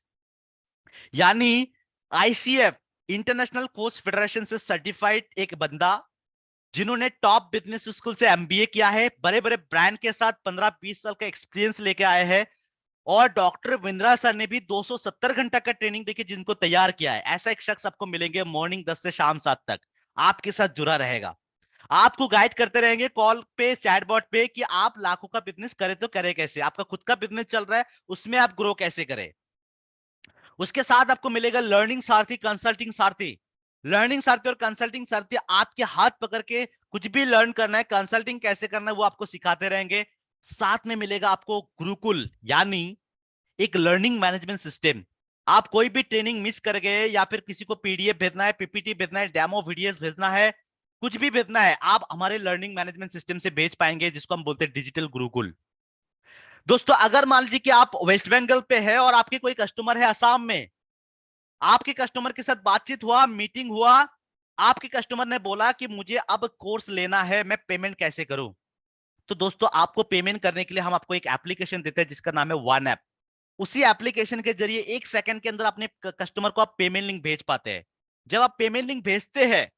यानी ICF इंटरनेशनल कोर्स फेडरेशन से सर्टिफाइड एक बंदा, जिन्होंने टॉप बिजनेस स्कूल से MBA किया है, बड़े बड़े ब्रांड के साथ 15-20 साल का एक्सपीरियंस लेके आए हैं, और डॉक्टर बिंद्रा सर ने भी 270 घंटा का ट्रेनिंग देके जिनको तैयार किया है। ऐसा एक शख्स आपको मिलेंगे मॉर्निंग 10 से शाम 7 तक, आपके साथ जुड़ा रहेगा, आपको गाइड करते रहेंगे कॉल पे, चैटबॉट पे, कि आप लाखों का बिजनेस करें तो करें कैसे, आपका खुद का बिजनेस चल रहा है उसमें आप ग्रो कैसे करें। उसके साथ आपको मिलेगा लर्निंग सारथी, कंसल्टिंग सारथी। लर्निंग सारथी और कंसल्टिंग सारथी आपके हाथ पकड़ के कुछ भी लर्न करना है, कंसल्टिंग कैसे करना है वो आपको सिखाते रहेंगे। साथ में मिलेगा आपको गुरुकुल, यानी एक लर्निंग मैनेजमेंट सिस्टम। आप कोई भी ट्रेनिंग मिस कर गए, या फिर किसी को PDF भेजना है, PPT भेजना है, डेमो वीडियोस भेजना है, कुछ भी भेजना है, आप हमारे लर्निंग मैनेजमेंट सिस्टम से भेज पाएंगे, जिसको हम बोलते हैं डिजिटल गुरुकुल। दोस्तों, अगर मान लीजिए कि आप वेस्ट बंगाल पे है और आपके कोई कस्टमर है असम में, आपके कस्टमर के साथ बातचीत हुआ, मीटिंग हुआ, आपके कस्टमर ने बोला कि मुझे अब कोर्स लेना है, मैं पेमेंट कैसे करूं? तो दोस्तों, आपको पेमेंट करने के लिए हम आपको एक एप्लीकेशन देते हैं जिसका नाम है वन ऐप। उसी एप्लीकेशन के जरिए 1 सेकंड के अंदर अपने कस्टमर को आप पेमेंट लिंक भेज पाते हैं। जब आप पेमेंट लिंक भेजते हैं,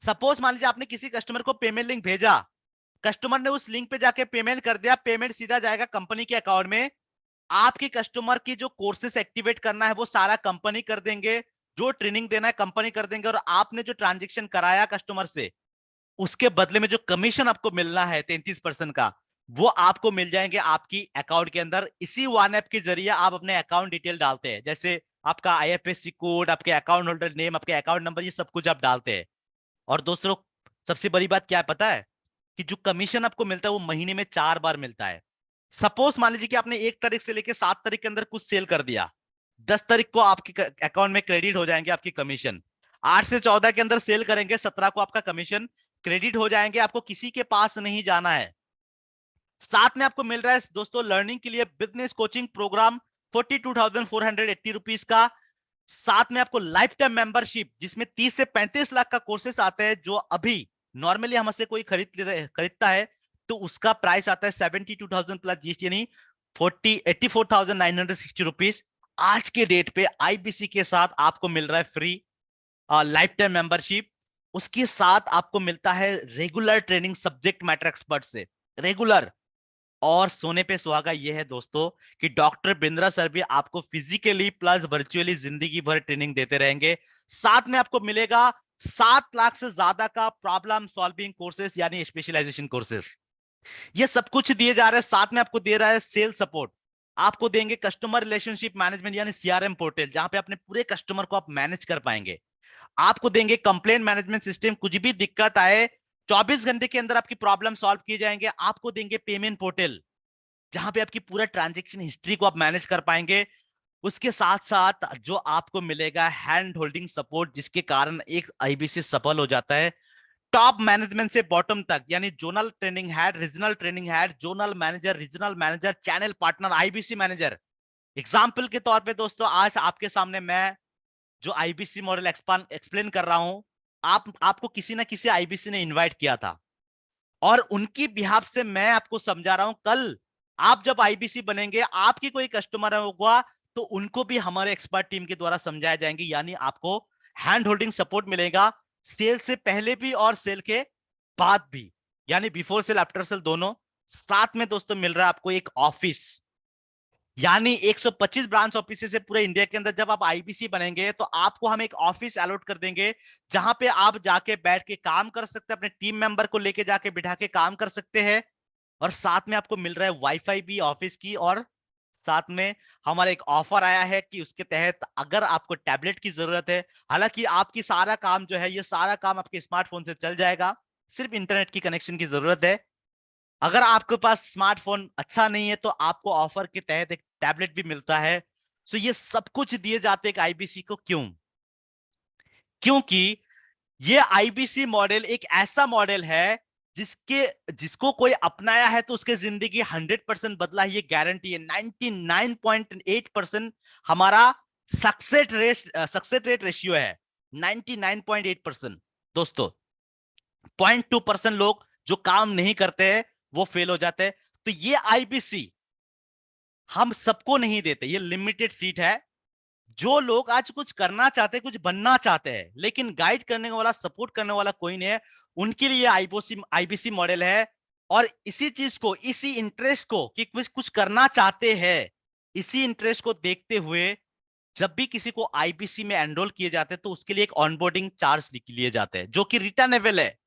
सपोज मान लीजिए आपने किसी कस्टमर को पेमेंट लिंक भेजा, कस्टमर ने उस लिंक पे जाके पेमेंट कर दिया, पेमेंट सीधा जाएगा कंपनी के अकाउंट में। आपकी कस्टमर की जो कोर्सेस एक्टिवेट करना है वो सारा कंपनी कर देंगे, जो ट्रेनिंग देना है कंपनी कर देंगे, और आपने जो ट्रांजेक्शन कराया कस्टमर से, उसके बदले में जो कमीशन आपको मिलना है 33% का, वो आपको मिल जाएंगे आपकी अकाउंट के अंदर। इसी वन ऐप के जरिए आप अपने अकाउंट डिटेल डालते हैं, जैसे आपका IFSC कोड, आपके अकाउंट होल्डर नेम, आपके अकाउंट नंबर, ये सब कुछ आप डालते हैं। और दोस्तों, सबसे बड़ी बात क्या है पता है? कि जो कमीशन आपको मिलता है वो महीने में 4 बार मिलता है। सपोज मान लीजिए कि आपने 1 तारीख से लेकर 7 तारीख के अंदर कुछ सेल कर दिया, 10 तारीख को आपके अकाउंट में क्रेडिट हो जाएंगे आपकी कमीशन। 8 से 14 के अंदर सेल करेंगे, 17 को आपका कमीशन क्रेडिट हो जाएंगे, आपको किसी के पास नहीं जाना है। साथ में आपको मिल रहा है दोस्तों लर्निंग के लिए बिजनेस कोचिंग प्रोग्राम 42,480 रुपीज का। साथ में आपको लाइफ टाइम मेंबरशिप, जिसमें 30 से 35 लाख का कोर्सेस आते हैं, जो अभी नॉर्मली हमसे कोई खरीदता है तो उसका प्राइस आता है 72,000 प्लस GST, यानी 84,960 रुपीज। आज के डेट पे IBC के साथ आपको मिल रहा है फ्री लाइफ टाइम मेंबरशिप। उसके साथ आपको मिलता है regular training subject matter expert से, रेगुलर। और सोने पे सुहागा ये है दोस्तों कि डॉक्टर बिंद्रा सर भी आपको फिजिकली प्लस वर्चुअली जिंदगी भर ट्रेनिंग देते रहेंगे। साथ में आपको मिलेगा 7 लाख से ज्यादा का प्रॉब्लम सॉल्विंग कोर्सेस, यानी स्पेशलाइजेशन कोर्सेस। ये सब कुछ दिए जा रहे हैं। साथ में आपको दे रहा है सेल सपोर्ट, आपको देंगे कस्टमर रिलेशनशिप मैनेजमेंट यानी CRM पोर्टल, जहां पे अपने पूरे कस्टमर को आप मैनेज कर पाएंगे। आपको देंगे कंप्लेंट मैनेजमेंट सिस्टम, कुछ भी दिक्कत आए 24 घंटे के अंदर आपकी प्रॉब्लम सॉल्व की जाएंगे। आपको देंगे पेमेंट पोर्टल, जहां पे आपकी पूरा ट्रांजैक्शन हिस्ट्री को आप मैनेज कर पाएंगे। उसके साथ साथ जो आपको मिलेगा हैंड होल्डिंग सपोर्ट, जिसके कारण एक IBC सफल हो जाता है टॉप मैनेजमेंट से बॉटम तक, यानी zonal training head, regional training head, zonal manager, regional manager, channel partner, IBC manager. Example के तौर पे दोस्तों, आज आपके सामने मैं जो IBC मॉडल एक्सप्लेन कर रहा हूं, आपको किसी ना किसी IBC ने इनवाइट किया था, और उनकी बिहाफ से मैं आपको समझा रहा हूं। कल आप जब IBC बनेंगे, आपकी कोई कस्टमर होगा, तो उनको भी हमारे एक्सपर्ट टीम के द्वारा समझाए जाएंगे, यानी आपको हैंड होल्डिंग सपोर्ट मिलेगा, सेल से पहले भी और सेल के बाद भी, यानी बिफोर सेल आफ्टर सेल दोनों। साथ में दोस्तों मिल रहा है आपको एक ऑफिस, यानी 125 ब्रांच ऑफिस से पूरे इंडिया के अंदर। जब आप IBC बनेंगे तो आपको हम एक ऑफिस अलॉट कर देंगे, जहां पे आप जाके बैठ के काम कर सकते हैं, अपने टीम मेंबर को लेके जाके बिठा के काम कर सकते हैं। और साथ में आपको मिल रहा है वाईफाई भी ऑफिस की, और साथ में हमारा एक ऑफर आया है कि उसके तहत अगर आपको टैबलेट की जरूरत है, हालांकि आपकी सारा काम जो है, ये सारा काम आपके स्मार्टफोन से चल जाएगा, सिर्फ इंटरनेट की कनेक्शन की जरूरत है। अगर आपके पास स्मार्टफोन अच्छा नहीं है तो आपको ऑफर के तहत एक टैबलेट भी मिलता है। सो ये सब कुछ दिए जाते हैं IBC को। क्यों? क्योंकि ये IBC मॉडल एक ऐसा मॉडल है जिसको कोई अपनाया है तो उसके जिंदगी 100% बदला है, ये गारंटी है। 99.8% हमारा सक्सेस रेट रेशियो है, 99.8%। दोस्तों, 0.2% लोग जो काम नहीं करते हैं वो फेल हो जाते हैं। तो ये IBC हम सबको नहीं देते, ये लिमिटेड सीट है। जो लोग आज कुछ करना चाहते हैं, कुछ बनना चाहते हैं, लेकिन गाइड करने वाला, सपोर्ट करने वाला कोई नहीं है, उनके लिए आईबीसी मॉडल है। और इसी चीज को, इसी इंटरेस्ट को कि कुछ करना चाहते हैं, इसी इंटरेस्ट को देखते हुए जब भी किसी को आईबीसी में एनरोल किए जाते हैं तो उसके लिए एक ऑनबोर्डिंग चार्ज लिए जाते हैं, जो कि रिटर्नेबल है।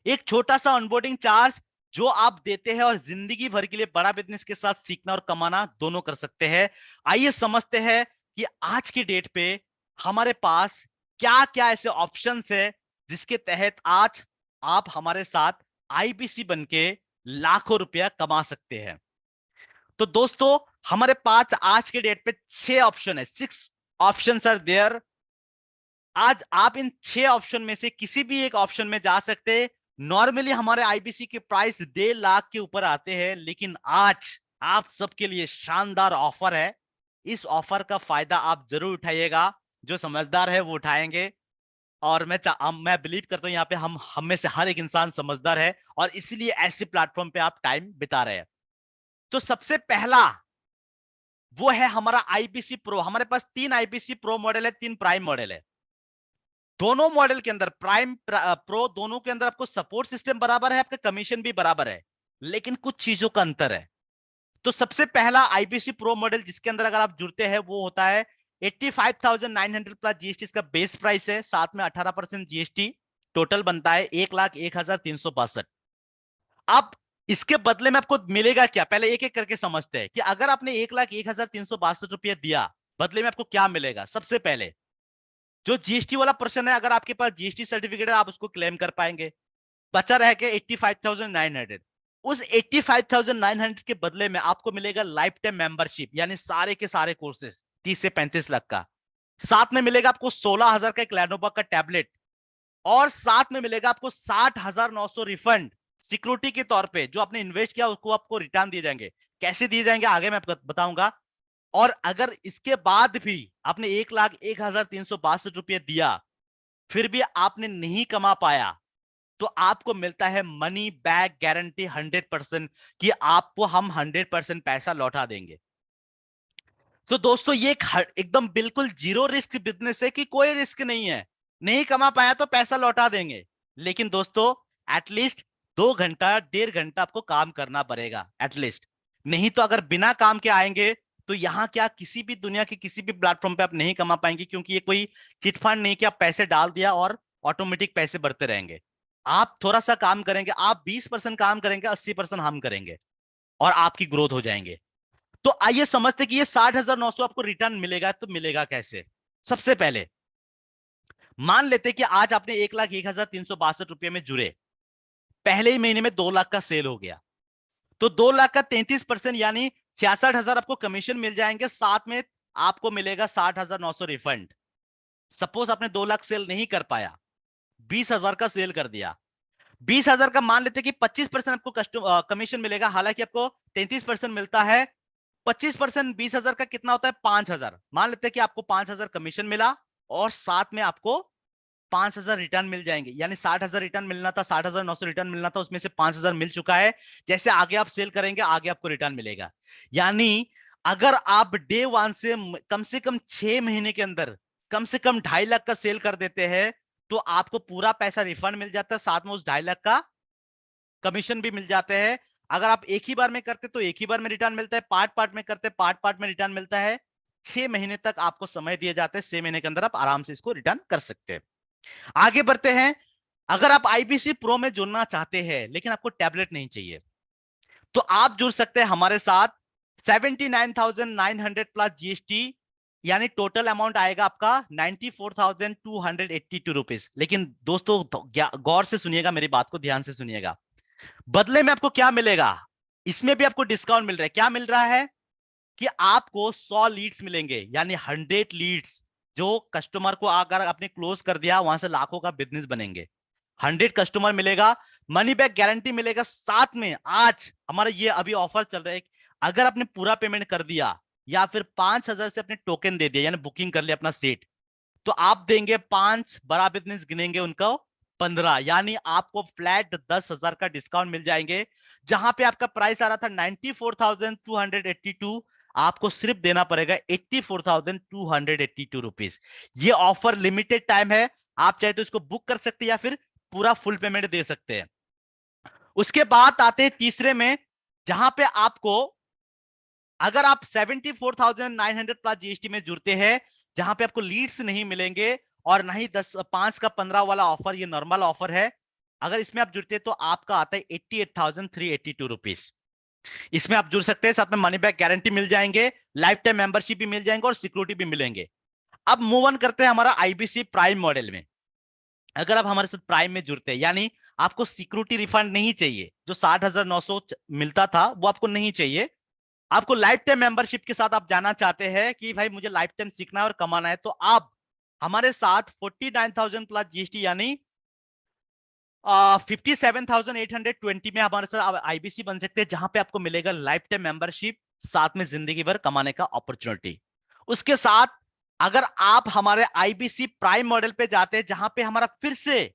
एक छोटा सा ऑनबोर्डिंग चार्ज जो आप देते हैं और जिंदगी भर के लिए बड़ा बिजनेस के साथ सीखना और कमाना दोनों कर सकते हैं। आइए समझते हैं कि आज की डेट पे हमारे पास क्या क्या ऐसे ऑप्शंस है जिसके तहत आज आप हमारे साथ आईबीसी बनके लाखों रुपया कमा सकते हैं। तो दोस्तों, हमारे पास आज के डेट पे 6 ऑप्शन है, 6 ऑप्शंस आर देयर। आज आप इन 6 ऑप्शन में से किसी भी एक ऑप्शन में जा सकते हैं। नॉर्मली हमारे आईबीसी के प्राइस 1.5 लाख के ऊपर आते हैं, लेकिन आज आप सबके लिए शानदार ऑफर है। इस ऑफर का फायदा आप जरूर उठाइएगा, जो समझदार है वो उठाएंगे। और मैं बिलीव करता हूं यहाँ पे हम में से हर एक इंसान समझदार है, और इसीलिए ऐसे प्लेटफॉर्म पे आप टाइम बिता रहे हैं। तो सबसे पहला वो है हमारा आईबीसी प्रो। हमारे पास 3 आईबीसी प्रो मॉडल है, 3 प्राइम मॉडल है। दोनों मॉडल के अंदर, प्राइम प्रो, दोनों के अंदर आपको सपोर्ट सिस्टम बराबर है, आपका कमीशन भी बराबर है, लेकिन कुछ चीजों का अंतर है। तो सबसे पहला आईबीसी प्रो मॉडल जिसके अंदर अगर आप जुड़ते हैं वो होता है 85,900 प्लस जीएसटी इसका बेस प्राइस है, साथ में 18% जीएसटी, टोटल बनता है 1,01,362। अब इसके बदले में आपको मिलेगा क्या, पहले एक एक करके समझते हैं कि अगर आपने 1,01,362 रुपया दिया, बदले में आपको क्या मिलेगा। सबसे पहले जो जीएसटी वाला पर्सन है, अगर आपके पास जीएसटी सर्टिफिकेट है आप उसको क्लेम कर पाएंगे। बचा रह के 85,900। उस 85,900 के बदले में आपको मिलेगा लाइफ टाइम मेंबरशिप, यानी सारे के सारे कोर्सेज 30 से 35 लाख का। साथ में मिलेगा आपको 16,000 का एक लेनोवो का टैबलेट, और साथ में मिलेगा आपको 60,900 रिफंड सिक्योरिटी के तौर पे। जो आपने इन्वेस्ट किया उसको आपको रिटर्न दिए जाएंगे। कैसे दिए जाएंगे आगे मैं आपको बताऊंगा। और अगर इसके बाद भी आपने 1,01,362 रुपये दिया, फिर भी आपने नहीं कमा पाया, तो आपको मिलता है मनी बैक गारंटी 100%, कि आपको हम 100% पैसा लौटा देंगे। तो दोस्तों, ये एकदम बिल्कुल जीरो रिस्क बिजनेस है, कि कोई रिस्क नहीं है, नहीं कमा पाया तो पैसा लौटा देंगे। लेकिन दोस्तों, एटलीस्ट 2 घंटा 1.5 घंटा आपको काम करना पड़ेगा एटलीस्ट। नहीं तो अगर बिना काम के आएंगे तो यहाँ क्या किसी भी दुनिया के किसी भी प्लेटफॉर्म पे आप नहीं कमा पाएंगे, क्योंकि ये कोई चिटफंड नहीं कि आप पैसे डाल दिया और ऑटोमेटिक पैसे बढ़ते रहेंगे। आप थोड़ा सा काम करेंगे, आप 20% काम करेंगे, 80% हम करेंगे, और आपकी ग्रोथ हो जाएंगे। तो आइए समझते कि ये 60,900 आपको रिटर्न मिलेगा, तो मिलेगा कैसे। सबसे पहले मान लेते कि आज आपने 1,01,362 रुपये में जुड़े, पहले ही महीने में 2 लाख का सेल हो गया, तो 2 लाख का 33% यानी 66,000 आपको कमीशन मिल जाएंगे, साथ में आपको मिलेगा 60,900 रिफंड। सपोज आपने 2 लाख सेल नहीं कर पाया, 20,000 का सेल कर दिया, 20,000 का मान लेते कि 25% आपको कमीशन मिलेगा, हालांकि आपको 33% मिलता है। 25% 20,000 का कितना होता है, 5,000। मान लेते हैं कि आपको 5,000 कमीशन मिला और साथ में आपको 5,000 रिटर्न मिल जाएंगे, यानी 60,000 रिटर्न मिलना था, 60,900 रिटर्न मिलना था, उसमें से 5,000 मिल चुका है। जैसे आगे आप सेल करेंगे आगे आपको रिटर्न मिलेगा। यानी अगर आप डे 1 से कम 6 महीने के अंदर कम से कम 2.5 लाख का सेल कर देते हैं, तो आपको पूरा पैसा रिफंड मिल जाता है, साथ में उस 2.5 लाख का कमीशन भी मिल जाते हैं। अगर आप एक ही बार में करते तो एक ही बार में रिटर्न मिलता है, पार्ट पार्ट में करते पार्ट पार्ट में रिटर्न मिलता है। 6 महीने तक आपको समय दिए जाते हैं, 6 महीने के अंदर आप आराम से इसको रिटर्न कर सकते हैं। आगे बढ़ते हैं। अगर आप आईबीसी प्रो में जुड़ना चाहते हैं लेकिन आपको टैबलेट नहीं चाहिए, तो आप जुड़ सकते हैं हमारे साथ। 79,900 प्लस जीएसटी, यानी टोटल अमाउंट आएगा आपका 94,282 रुपीज। लेकिन दोस्तों गौर से सुनिएगा, मेरी बात को ध्यान से सुनिएगा। बदले में आपको क्या मिलेगा, इसमें भी आपको डिस्काउंट मिल रहा है। क्या मिल रहा है कि आपको 100 लीड्स मिलेंगे, यानी 100 लीड्स जो कस्टमर को अगर आपने क्लोज कर दिया, वहां से लाखों का बिजनेस बनेंगे। 100 कस्टमर मिलेगा, मनी बैक गारंटी मिलेगा। साथ में आज हमारा ये अभी ऑफर चल रहा है, अगर आपने पूरा पेमेंट कर दिया या फिर 5,000 से अपने टोकन दे दिया, यानी बुकिंग कर लिया अपना सीट, तो आप देंगे 5, बड़ा बिजनेस गिनेंगे उनको 15, यानी आपको फ्लैट 10,000 का डिस्काउंट मिल जाएंगे। जहां पे आपका प्राइस आ रहा था 94,282, आपको सिर्फ देना पड़ेगा 84,282 रुपीज। ये ऑफर लिमिटेड टाइम है, आप चाहे तो इसको बुक कर सकते हैं या फिर पूरा फुल पेमेंट दे सकते हैं। उसके बाद आते हैं तीसरे में, जहां पे आपको अगर आप 74,900 प्लस जीएसटी में जुड़ते हैं, जहां पे आपको लीड्स नहीं मिलेंगे और ना ही 5 का 15 वाला ऑफर, ये नॉर्मल ऑफर है, अगर इसमें आप जुड़ते हैं तो आपका आता है 88,382 रुपीज। इसमें आप जुड़ सकते हैं, साथ में मनी बैक गारंटी मिल जाएंगे, लाइफ टाइम मेंबरशिप भी मिल जाएंगे और सिक्योरिटी भी मिलेंगे। अब मूव ऑन करते हैं हमारा आईबीसी प्राइम मॉडल में। अगर आप हमारे साथ प्राइम में जुड़ते हैं, यानी आपको सिक्योरिटी रिफंड नहीं चाहिए, जो 60,900 मिलता था वो आपको नहीं चाहिए, आपको लाइफ टाइम मेंबरशिप के साथ आप जाना चाहते हैं कि भाई मुझे लाइफ टाइम सीखना है और कमाना है, तो आप हमारे साथ 49,000 प्लस जीएसटी यानी 57,820 में हमारे साथ आईबीसी बन सकते हैं, जहां पे आपको मिलेगा लाइफ टाइम मेंबरशिप, साथ में जिंदगी भर कमाने का अपॉर्चुनिटी। उसके साथ अगर आप हमारे आईबीसी प्राइम मॉडल पे जाते हैं, जहां पे हमारा फिर से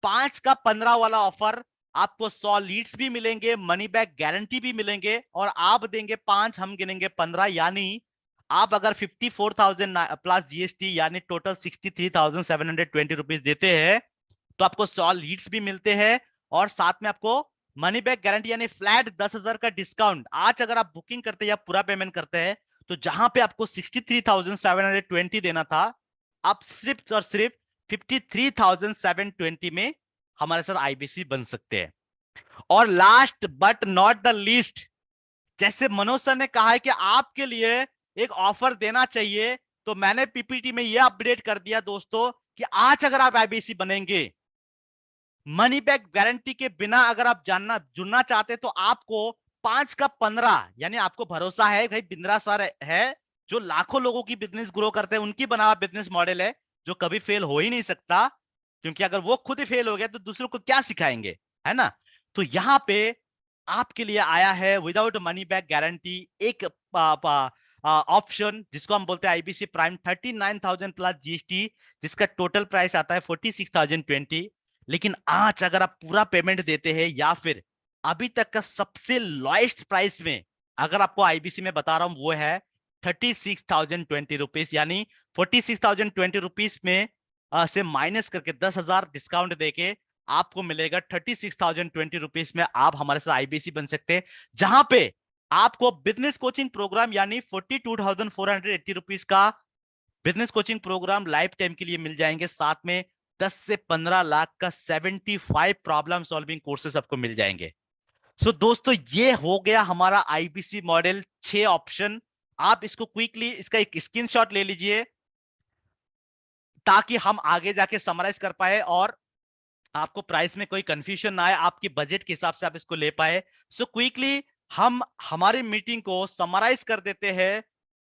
5 का 15 वाला ऑफर, आपको 100 लीड्स भी मिलेंगे, मनी बैक गारंटी भी मिलेंगे, और आप देंगे 5, हम गिनेंगे 15, यानी आप अगर 54,000 प्लस जीएसटी यानी टोटल 63,720 रुपीज देते हैं, तो आपको 100 लीड्स भी मिलते हैं और साथ में आपको मनी बैक गारंटी यानी फ्लैट 10,000 का डिस्काउंट। आज अगर आप बुकिंग करते हैं या पूरा पेमेंट करते हैं, तो जहां पे आपको 63,720 देना था, आप सिर्फ और सिर्फ 53,720 में हमारे साथ आईबीसी बन सकते हैं। और last but not the least, जैसे मनोज सर ने कहा है कि आपके लिए एक ऑफर देना चाहिए, तो मैंने पीपीटी में यह अपडेट कर दिया दोस्तों कि आज अगर आप आईबीसी बनेंगे, मनी बैक गारंटी के बिना अगर आप जुड़ना चाहते हैं, तो आपको 5 का 15 यानी आपको भरोसा है भाई बिंद्रा सर है जो लाखों लोगों की बिजनेस ग्रो करते हैं, उनकी बना हुआ बिजनेस मॉडल है जो कभी फेल हो ही नहीं सकता, क्योंकि अगर वो खुद ही फेल हो गया तो दूसरों को क्या सिखाएंगे, है ना। तो यहां पे आपके लिए आया है विदाउट मनी बैक गारंटी एक ऑप्शन, जिसको हम बोलते हैं आईबीसी प्राइम 39,000 प्लस जीएसटी, जिसका टोटल प्राइस आता है 46,020। लेकिन आज अगर आप पूरा पेमेंट देते हैं या फिर अभी तक का सबसे लोएस्ट प्राइस में अगर आपको आईबीसी में बता रहा हूं, वो है 36,020 रुपीज, यानी 46,020 रुपीज में से माइनस करके 10,000 डिस्काउंट देके आपको मिलेगा 36,020 रुपीज में आप हमारे साथ आईबीसी बन सकते हैं, जहां पे आपको बिजनेस कोचिंग प्रोग्राम यानी 42,480 रुपीज का business coaching program life time के लिए मिल जाएंगे, साथ में 10 से 15 लाख का 75 प्रॉब्लम सॉल्विंग कोर्सेस आपको मिल जाएंगे। सो दोस्तों, ये हो गया हमारा आईबीसी मॉडल, 6 ऑप्शन। आप इसको क्विकली इसका एक स्क्रीनशॉट ले लीजिए ताकि हम आगे जाके समराइज कर पाए और आपको प्राइस में कोई कंफ्यूजन ना आए, आपकी बजट के हिसाब से आप इसको ले पाए। सो क्विकली हम हमारी मीटिंग को समराइज कर देते हैं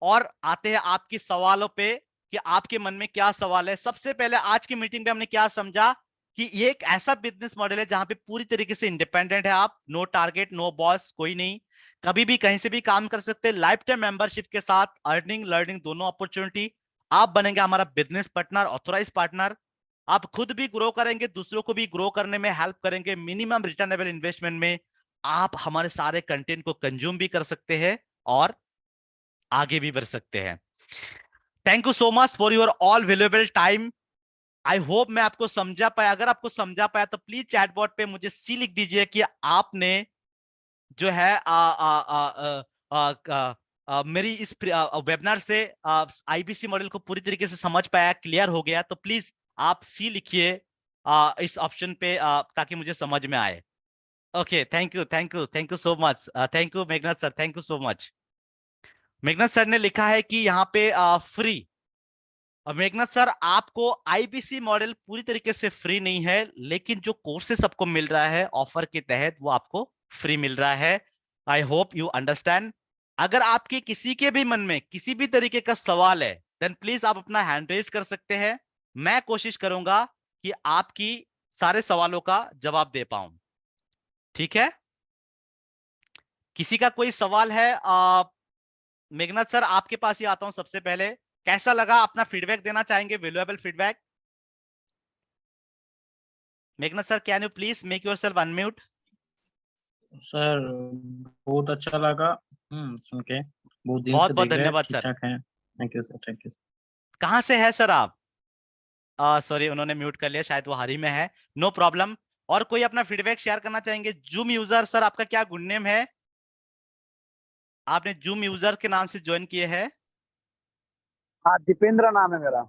और आते हैं आपके सवालों पे कि आपके मन में क्या सवाल है। सबसे पहले आज की मीटिंग में हमने क्या समझा कि ये एक ऐसा बिजनेस मॉडल है जहां पे पूरी तरीके से इंडिपेंडेंट है आप, नो टारगेट, नो बॉस, कोई नहीं, कभी भी कहीं से भी काम कर सकते हैं, लाइफ टाइम मेंबरशिप के साथ अर्निंग लर्निंग दोनों अपॉर्चुनिटी। आप बनेंगे हमारा बिजनेस पार्टनर, ऑथोराइज पार्टनर, आप खुद भी ग्रो करेंगे, दूसरों को भी ग्रो करने में हेल्प करेंगे, मिनिमम रिटर्नेबल इन्वेस्टमेंट में आप हमारे सारे कंटेंट को कंज्यूम भी कर सकते हैं और आगे भी बढ़ सकते हैं। Thank you so much for your all valuable time. I hope मैं आपको समझा पाया, अगर आपको समझा पाया तो प्लीज चैट बॉट पे मुझे सी लिख दीजिए कि आपने जो है मेरी इस वेबिनार से आईबीसी मॉडल को पूरी तरीके से समझ पाया, क्लियर हो गया, तो प्लीज आप सी लिखिए इस ऑप्शन पे ताकि मुझे समझ में आए। Okay, thank you, thank you, thank you so much, thank you Meghnath sir, thank you so much. Meghnath sir ने लिखा है कि यहाँ पे फ्री। मेघनाथ सर, आपको आईबीसी मॉडल पूरी तरीके से फ्री नहीं है, लेकिन जो कोर्सेस आपको मिल रहा है ऑफर के तहत वो आपको फ्री मिल रहा है। I hope you understand. अगर आपके किसी के भी मन में किसी भी तरीके का सवाल है, देन प्लीज आप अपना हैंड रेज कर सकते हैं, मैं कोशिश करूंगा कि आपकी सारे सवालों का जवाब दे पाऊं। ठीक है, किसी का कोई सवाल है? मेघनाथ सर, आपके पास ही आता हूं सबसे पहले, कैसा लगा? अपना फीडबैक देना चाहेंगे, valuable feedback. Meghnath sir, can you please make yourself unmute? Sir बहुत अच्छा लगा सुन के। बहुत दिन बहुत से बहुत देख रहे हैं, धन्यवाद ठीक सर। ठाक है। Thank you sir, thank you. कहाँ से है सर आप? सॉरी, उन्होंने म्यूट कर लिया, शायद वो हरी में है। No problem. और कोई अपना फीडबैक शेयर करना चाहेंगे? जूम यूजर सर, आपका क्या गुड नेम है? आपने जूम यूजर के नाम से ज्वाइन किए हैं। हाँ, दीपेंद्र नाम है मेरा।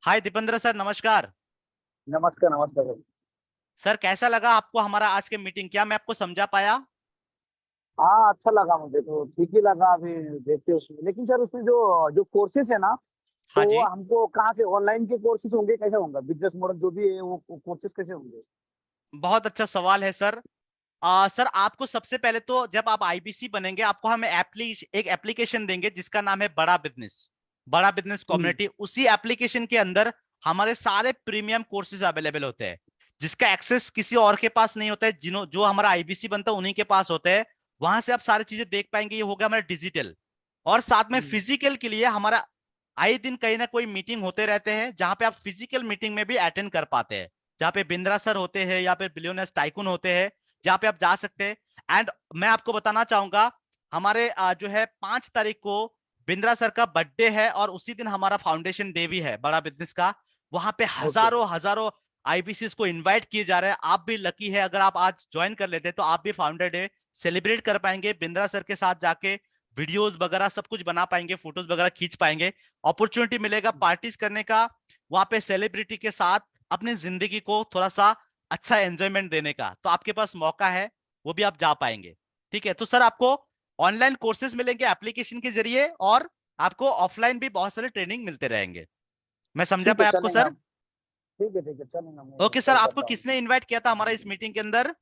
हाय दीपेंद्र सर, नमस्कार। नमस्कार नमस्कार सर। सर कैसा लगा आपको हमारा आज के मीटिंग? क्या मैं आपको समझा पाया? हाँ, अच्छा लगा मुझे तो, ठीक ही लगा अभी देखते उसमें। लेकिन सर उसमें जो जो कोर्सेज है ना, हाँ तो वो जी। हमको कहाँ से, ऑनलाइन के कोर्सेज होंगे, कैसे होंगे, बिजनेस मॉडल जो भी है वो कोर्सेज कैसे होंगे? बहुत अच्छा सवाल है सर। सर आपको सबसे पहले तो जब आप आईबीसी बनेंगे, आपको हम एक एप्लीकेशन देंगे जिसका नाम है बड़ा बिजनेस, बड़ा बिजनेस कम्युनिटी। उसी एप्लीकेशन के अंदर हमारे सारे प्रीमियम कोर्सेज अवेलेबल होते हैं, जिसका एक्सेस किसी और के पास नहीं होता है। जो हमारा आईबीसी बनता है उन्हीं के पास होता है। वहां से आप सारी चीजें देख पाएंगे। ये होगा हमारा डिजिटल। और साथ में फिजिकल के लिए हमारा आए दिन कहीं ना कोई मीटिंग होते रहते हैं, जहां पे आप फिजिकल मीटिंग में भी अटेंड कर पाते हैं, जहां पे बिंद्रा सर होते हैं या फिर बिलियनर्स टाइकून होते हैं, जहां पे आप जा सकते हैं। एंड मैं आपको बताना चाहूंगा, हमारे जो है 5 तारीख को बिंद्रा सर का बर्थडे है, और उसी दिन हमारा फाउंडेशन डे भी है बड़ा बिजनेस का। वहां पे हजारों हजारों आईबीसीएस को इनवाइट किए जा रहे हैं। आप भी लकी है, अगर आप आज ज्वाइन कर लेते हैं तो आप भी फाउंडर डे सेलिब्रेट कर पाएंगे। बिंद्रा सर के साथ जाके वीडियोस वगैरह सब कुछ बना पाएंगे, फोटोज वगैरह खींच पाएंगे। अपॉर्चुनिटी मिलेगा पार्टीज करने का, वहां पे सेलिब्रिटी के साथ अपनी जिंदगी को थोड़ा सा अच्छा एंजॉयमेंट देने का। तो आपके पास मौका है, वो भी आप जा पाएंगे। ठीक है, तो सर आपको ऑनलाइन कोर्सेज मिलेंगे एप्लीकेशन के जरिए, और आपको ऑफलाइन भी बहुत सारे ट्रेनिंग मिलते रहेंगे। मैं समझा ठीक है, पाया आपको चलेगा। सर? ठीक है चलेगा, मैं ओके सर, कॉल आपको करता हूँ। किसने इनवाइट किया था हमारा इस मीटिंग के अंदर?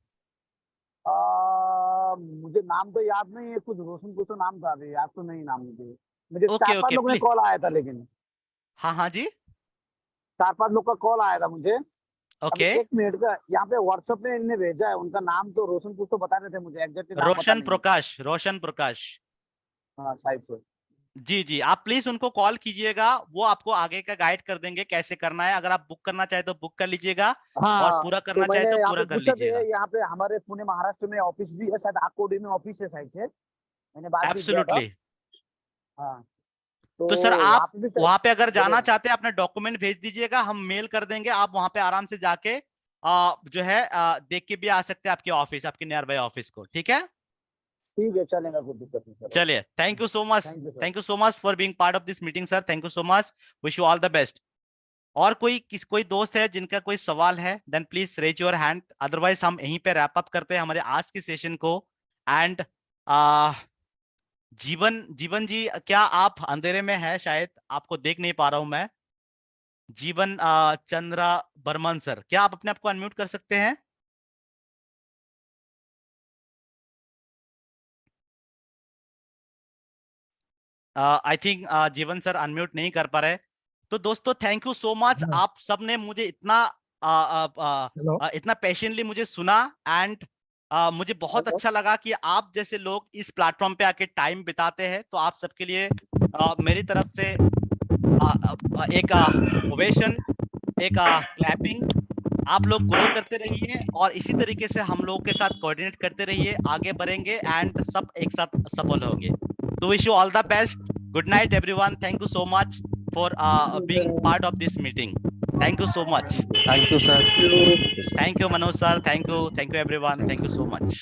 मुझे नाम तो याद नहीं है, कुछ रोशन कुछ तो नाम था, अभी याद तो नहीं नाम मुझे। मुझे ओके 4-5 ओके लोगों ने प्लीज। कॉल आया था, लेकिन हाँ हाँ जी। 4-5 लोग का कॉल आया था मुझे। अभी ओके। 1 मिनट का यहाँ पे व्हाट्सएप में इनने भेजा है, उनका नाम तो रोशन कुछ तो बता रहे थे, मुझे एग्जैक्टली नाम पता रोशन नहीं है। प्रकाश, रोशन प्रकाश। हाँ, शायद से। जी जी, आप प्लीज उनको कॉल कीजिएगा, वो आपको आगे का गाइड कर देंगे कैसे करना है। अगर आप बुक करना चाहे तो बुक कर लीजिएगा, और हाँ, पूरा तो करना चाहे मैंने तो यहाँ पूरा पे कर पूछा भी लीजिएगा। है, यहाँ पे हमारे पुणे महाराष्ट्र में ऑफिस भी है, शायद आकोडी में ऑफिस है शायद से, मैंने बात भी किया था। एब्सोल्युटली। हाँ, तो तो सर वहाँ आप पे भी वहां पे अगर बोले। जाना चाहते हैं, अपने डॉक्यूमेंट भेज दीजिएगा, हम मेल कर देंगे। आप वहां पे आराम से जाके जो है देख के भी आ सकते हैं आपके ऑफिस, आपके नियर बाय ऑफिस को। ठीक है, ठीक है, चलेगा, कोई दिक्कत नहीं सर। चलिए, thank you so much. Thank you sir. Thank you so much for being part of this meeting sir, thank you so much. Wish you all the best. और कोई दोस्त है जिनका कोई सवाल है, then please raise your hand. Otherwise हम यहीं पे रैप अप करते हैं हमारे आज की सेशन को। एंड जीवन जीवन जी, क्या आप अंधेरे में है? शायद आपको देख नहीं पा रहा हूं मैं। जीवन चंद्रा बर्मन सर, क्या आप अपने आप को अनम्यूट कर सकते हैं? आई थिंक जीवन सर अनम्यूट नहीं कर पा रहे। तो दोस्तों, थैंक यू सो मच। आप सबने मुझे इतना पेशेंटली मुझे सुना। एंड मुझे बहुत अच्छा लगा कि आप जैसे लोग इस प्लेटफॉर्म पे आके टाइम बिताते हैं। तो आप सबके लिए मेरी तरफ से एक ओवेशन, एक क्लैपिंग। आप लोग ग्रो करते रहिए, और इसी तरीके से हम लोगों के साथ कोऑर्डिनेट करते रहिए, आगे बढ़ेंगे एंड सब एक साथ सफल होंगे। तो wish you all the best. Good night everyone. Thank you so much for being part of this meeting. Thank you so much. Thank you, sir. Thank you Manoj sir, thank you everyone, thank you so much.